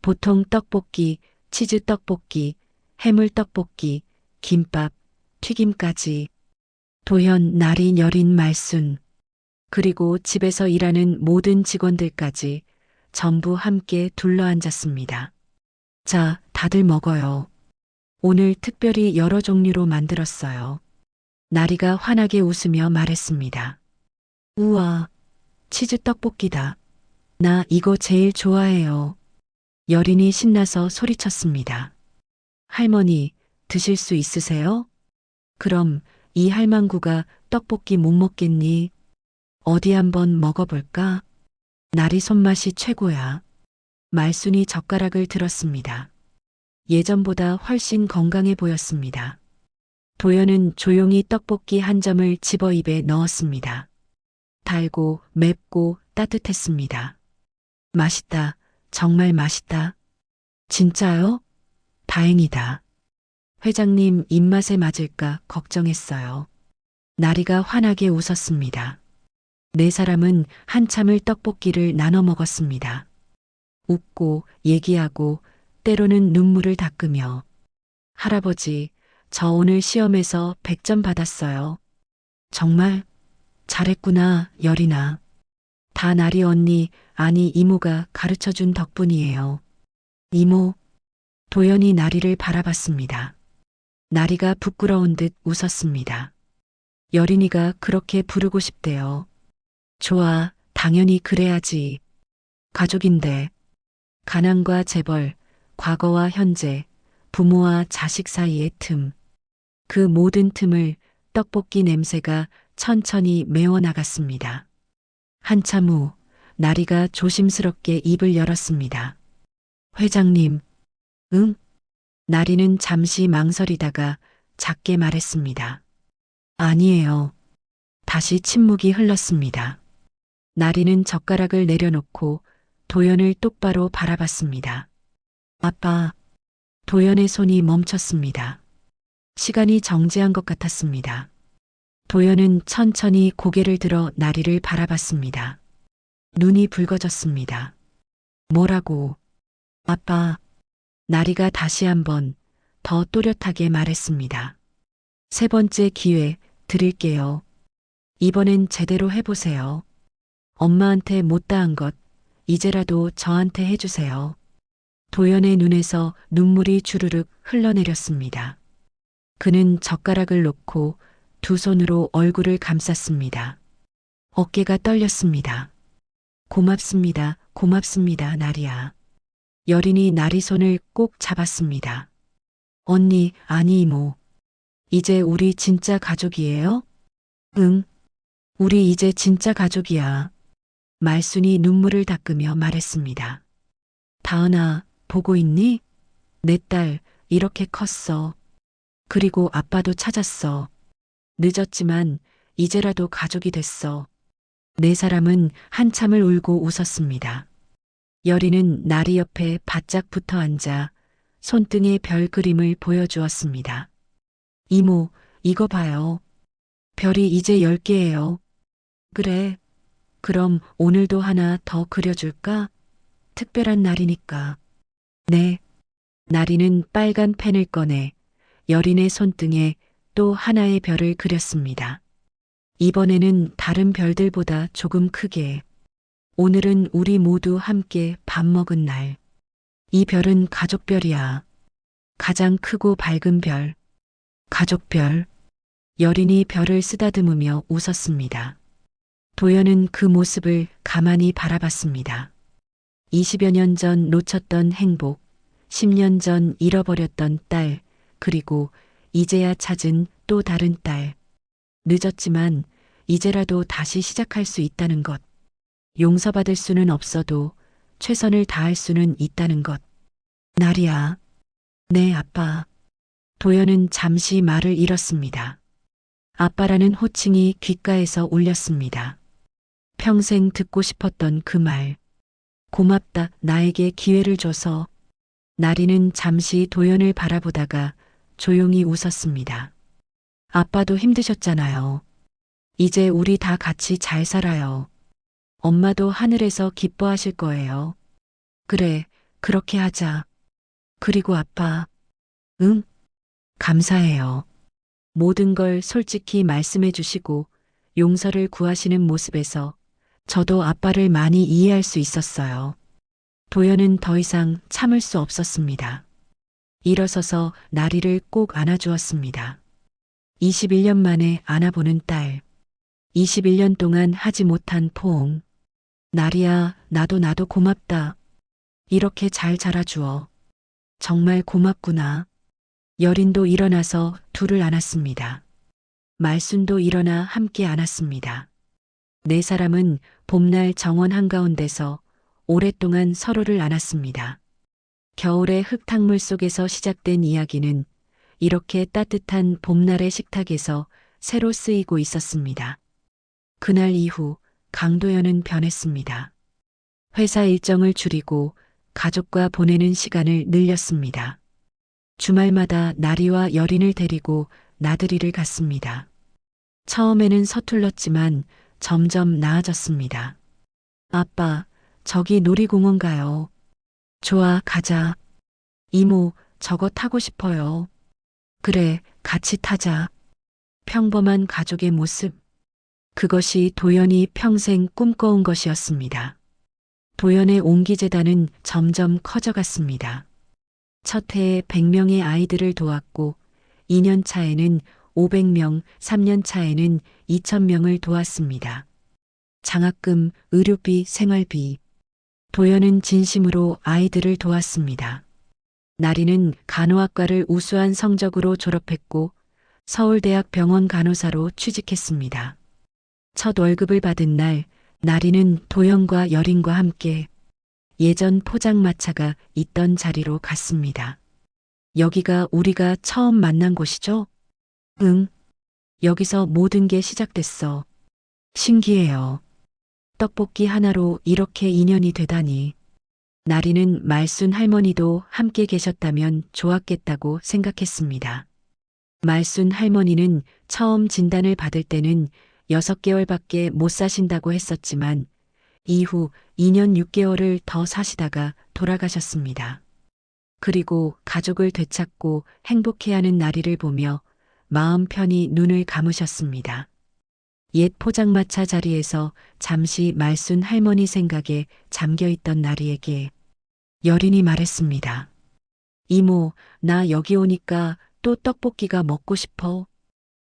보통 떡볶이, 치즈 떡볶이, 해물 떡볶이, 김밥, 튀김까지. 도현, 나리, 여린, 말순, 그리고 집에서 일하는 모든 직원들까지 전부 함께 둘러앉았습니다. 자, 다들 먹어요. 오늘 특별히 여러 종류로 만들었어요. 나리가 환하게 웃으며 말했습니다. 우와, 치즈 떡볶이다. 나 이거 제일 좋아해요. 여린이 신나서 소리쳤습니다. 할머니, 드실 수 있으세요? 그럼 이 할망구가 떡볶이 못 먹겠니? 어디 한번 먹어볼까? 나리 손맛이 최고야. 말순이 젓가락을 들었습니다. 예전보다 훨씬 건강해 보였습니다. 도연은 조용히 떡볶이 한 점을 집어 입에 넣었습니다. 달고 맵고 따뜻했습니다. 맛있다. 정말 맛있다. 진짜요? 다행이다. 회장님 입맛에 맞을까 걱정했어요. 나리가 환하게 웃었습니다. 네 사람은 한참을 떡볶이를 나눠 먹었습니다. 웃고 얘기하고 때로는 눈물을 닦으며 할아버지, 저 오늘 시험에서 100점 받았어요. 정말 잘했구나, 여린아. 다 나리 언니, 아니 이모가 가르쳐준 덕분이에요. 이모, 도연이 나리를 바라봤습니다. 나리가 부끄러운 듯 웃었습니다. 여린이가 그렇게 부르고 싶대요. 좋아, 당연히 그래야지. 가족인데, 가난과 재벌, 과거와 현재, 부모와 자식 사이의 틈. 그 모든 틈을 떡볶이 냄새가 천천히 메워나갔습니다. 한참 후, 나리가 조심스럽게 입을 열었습니다. 회장님, 응? 나리는 잠시 망설이다가 작게 말했습니다. 아니에요. 다시 침묵이 흘렀습니다. 나리는 젓가락을 내려놓고 도연을 똑바로 바라봤습니다. 아빠, 도연의 손이 멈췄습니다. 시간이 정지한 것 같았습니다. 도연은 천천히 고개를 들어 나리를 바라봤습니다. 눈이 붉어졌습니다. 뭐라고? 아빠, 나리가 다시 한번 더 또렷하게 말했습니다. 세 번째 기회 드릴게요. 이번엔 제대로 해보세요. 엄마한테 못다한 것 이제라도 저한테 해주세요. 도연의 눈에서 눈물이 주르륵 흘러내렸습니다. 그는 젓가락을 놓고 두 손으로 얼굴을 감쌌습니다. 어깨가 떨렸습니다. 고맙습니다. 고맙습니다, 나리야. 여린이 나리 손을 꼭 잡았습니다. 언니, 아니 이모. 이제 우리 진짜 가족이에요? 응. 우리 이제 진짜 가족이야. 말순이 눈물을 닦으며 말했습니다. 다은아, 보고 있니? 내 딸, 이렇게 컸어. 그리고 아빠도 찾았어. 늦었지만 이제라도 가족이 됐어. 네 사람은 한참을 울고 웃었습니다. 여린은 나리 옆에 바짝 붙어 앉아 손등에 별 그림을 보여주었습니다. 이모, 이거 봐요. 별이 이제 10개예요. 그래. 그럼 오늘도 하나 더 그려줄까? 특별한 날이니까. 네. 나리는 빨간 펜을 꺼내 여린의 손등에 또 하나의 별을 그렸습니다. 이번에는 다른 별들보다 조금 크게. 오늘은 우리 모두 함께 밥 먹은 날. 이 별은 가족별이야. 가장 크고 밝은 별. 가족별. 여린이 별을 쓰다듬으며 웃었습니다. 도연은 그 모습을 가만히 바라봤습니다. 20여 년 전 놓쳤던 행복, 10년 전 잃어버렸던 딸, 그리고 이제야 찾은 또 다른 딸. 늦었지만 이제라도 다시 시작할 수 있다는 것. 용서받을 수는 없어도 최선을 다할 수는 있다는 것. 나리야. 네, 아빠. 도연은 잠시 말을 잃었습니다. 아빠라는 호칭이 귓가에서 울렸습니다. 평생 듣고 싶었던 그 말. 고맙다, 나에게 기회를 줘서. 나리는 잠시 도연을 바라보다가 조용히 웃었습니다. 아빠도 힘드셨잖아요. 이제 우리 다 같이 잘 살아요. 엄마도 하늘에서 기뻐하실 거예요. 그래, 그렇게 하자. 그리고 아빠. 응? 감사해요. 모든 걸 솔직히 말씀해 주시고 용서를 구하시는 모습에서 저도 아빠를 많이 이해할 수 있었어요. 도연은 더 이상 참을 수 없었습니다. 일어서서 나리를 꼭 안아주었습니다. 21년 만에 안아보는 딸. 21년 동안 하지 못한 포옹. 나리야, 나도 고맙다. 이렇게 잘 자라주어. 정말 고맙구나. 여린도 일어나서 둘을 안았습니다. 말순도 일어나 함께 안았습니다. 네 사람은 봄날 정원 한가운데서 오랫동안 서로를 안았습니다. 겨울의 흙탕물 속에서 시작된 이야기는 이렇게 따뜻한 봄날의 식탁에서 새로 쓰이고 있었습니다. 그날 이후 강도연은 변했습니다. 회사 일정을 줄이고 가족과 보내는 시간을 늘렸습니다. 주말마다 나리와 여린을 데리고 나들이를 갔습니다. 처음에는 서툴렀지만 점점 나아졌습니다. 아빠, 저기 놀이공원 가요. 좋아, 가자. 이모, 저거 타고 싶어요. 그래, 같이 타자. 평범한 가족의 모습. 그것이 도연이 평생 꿈꿔온 것이었습니다. 도연의 옹기재단은 점점 커져갔습니다. 첫 해에 100명의 아이들을 도왔고 2년 차에는 500명, 3년 차에는 2,000명을 도왔습니다. 장학금, 의료비, 생활비. 도연은 진심으로 아이들을 도왔습니다. 나리는 간호학과를 우수한 성적으로 졸업했고 서울대학 병원 간호사로 취직했습니다. 첫 월급을 받은 날 나리는 도연과 여린과 함께 예전 포장마차가 있던 자리로 갔습니다. 여기가 우리가 처음 만난 곳이죠? 응. 여기서 모든 게 시작됐어. 신기해요. 떡볶이 하나로 이렇게 인연이 되다니. 나리는 말순 할머니도 함께 계셨다면 좋았겠다고 생각했습니다. 말순 할머니는 처음 진단을 받을 때는 6개월밖에 못 사신다고 했었지만 이후 2년 6개월을 더 사시다가 돌아가셨습니다. 그리고 가족을 되찾고 행복해하는 나리를 보며 마음 편히 눈을 감으셨습니다. 옛 포장마차 자리에서 잠시 말순 할머니 생각에 잠겨있던 나리에게 여린이 말했습니다. 이모, 나 여기 오니까 또 떡볶이가 먹고 싶어.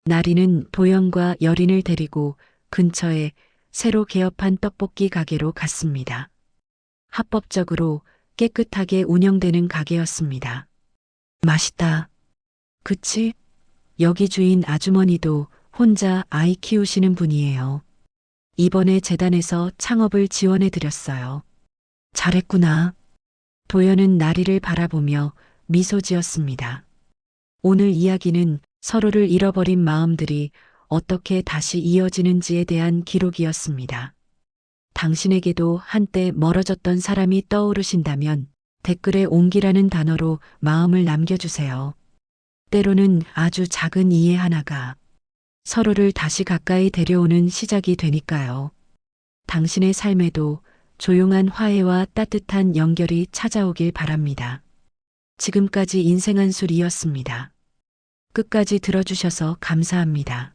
나리는 도연과 여린을 데리고 근처에 새로 개업한 떡볶이 가게로 갔습니다. 합법적으로 깨끗하게 운영되는 가게였습니다. 맛있다. 그치? 여기 주인 아주머니도 혼자 아이 키우시는 분이에요. 이번에 재단에서 창업을 지원해 드렸어요. 잘했구나. 도연은 나리를 바라보며 미소 지었습니다. 오늘 이야기는 서로를 잃어버린 마음들이 어떻게 다시 이어지는지에 대한 기록이었습니다. 당신에게도 한때 멀어졌던 사람이 떠오르신다면 댓글에 옹기라는 단어로 마음을 남겨주세요. 때로는 아주 작은 이해 하나가 서로를 다시 가까이 데려오는 시작이 되니까요. 당신의 삶에도 조용한 화해와 따뜻한 연결이 찾아오길 바랍니다. 지금까지 인생한술이었습니다. 끝까지 들어주셔서 감사합니다.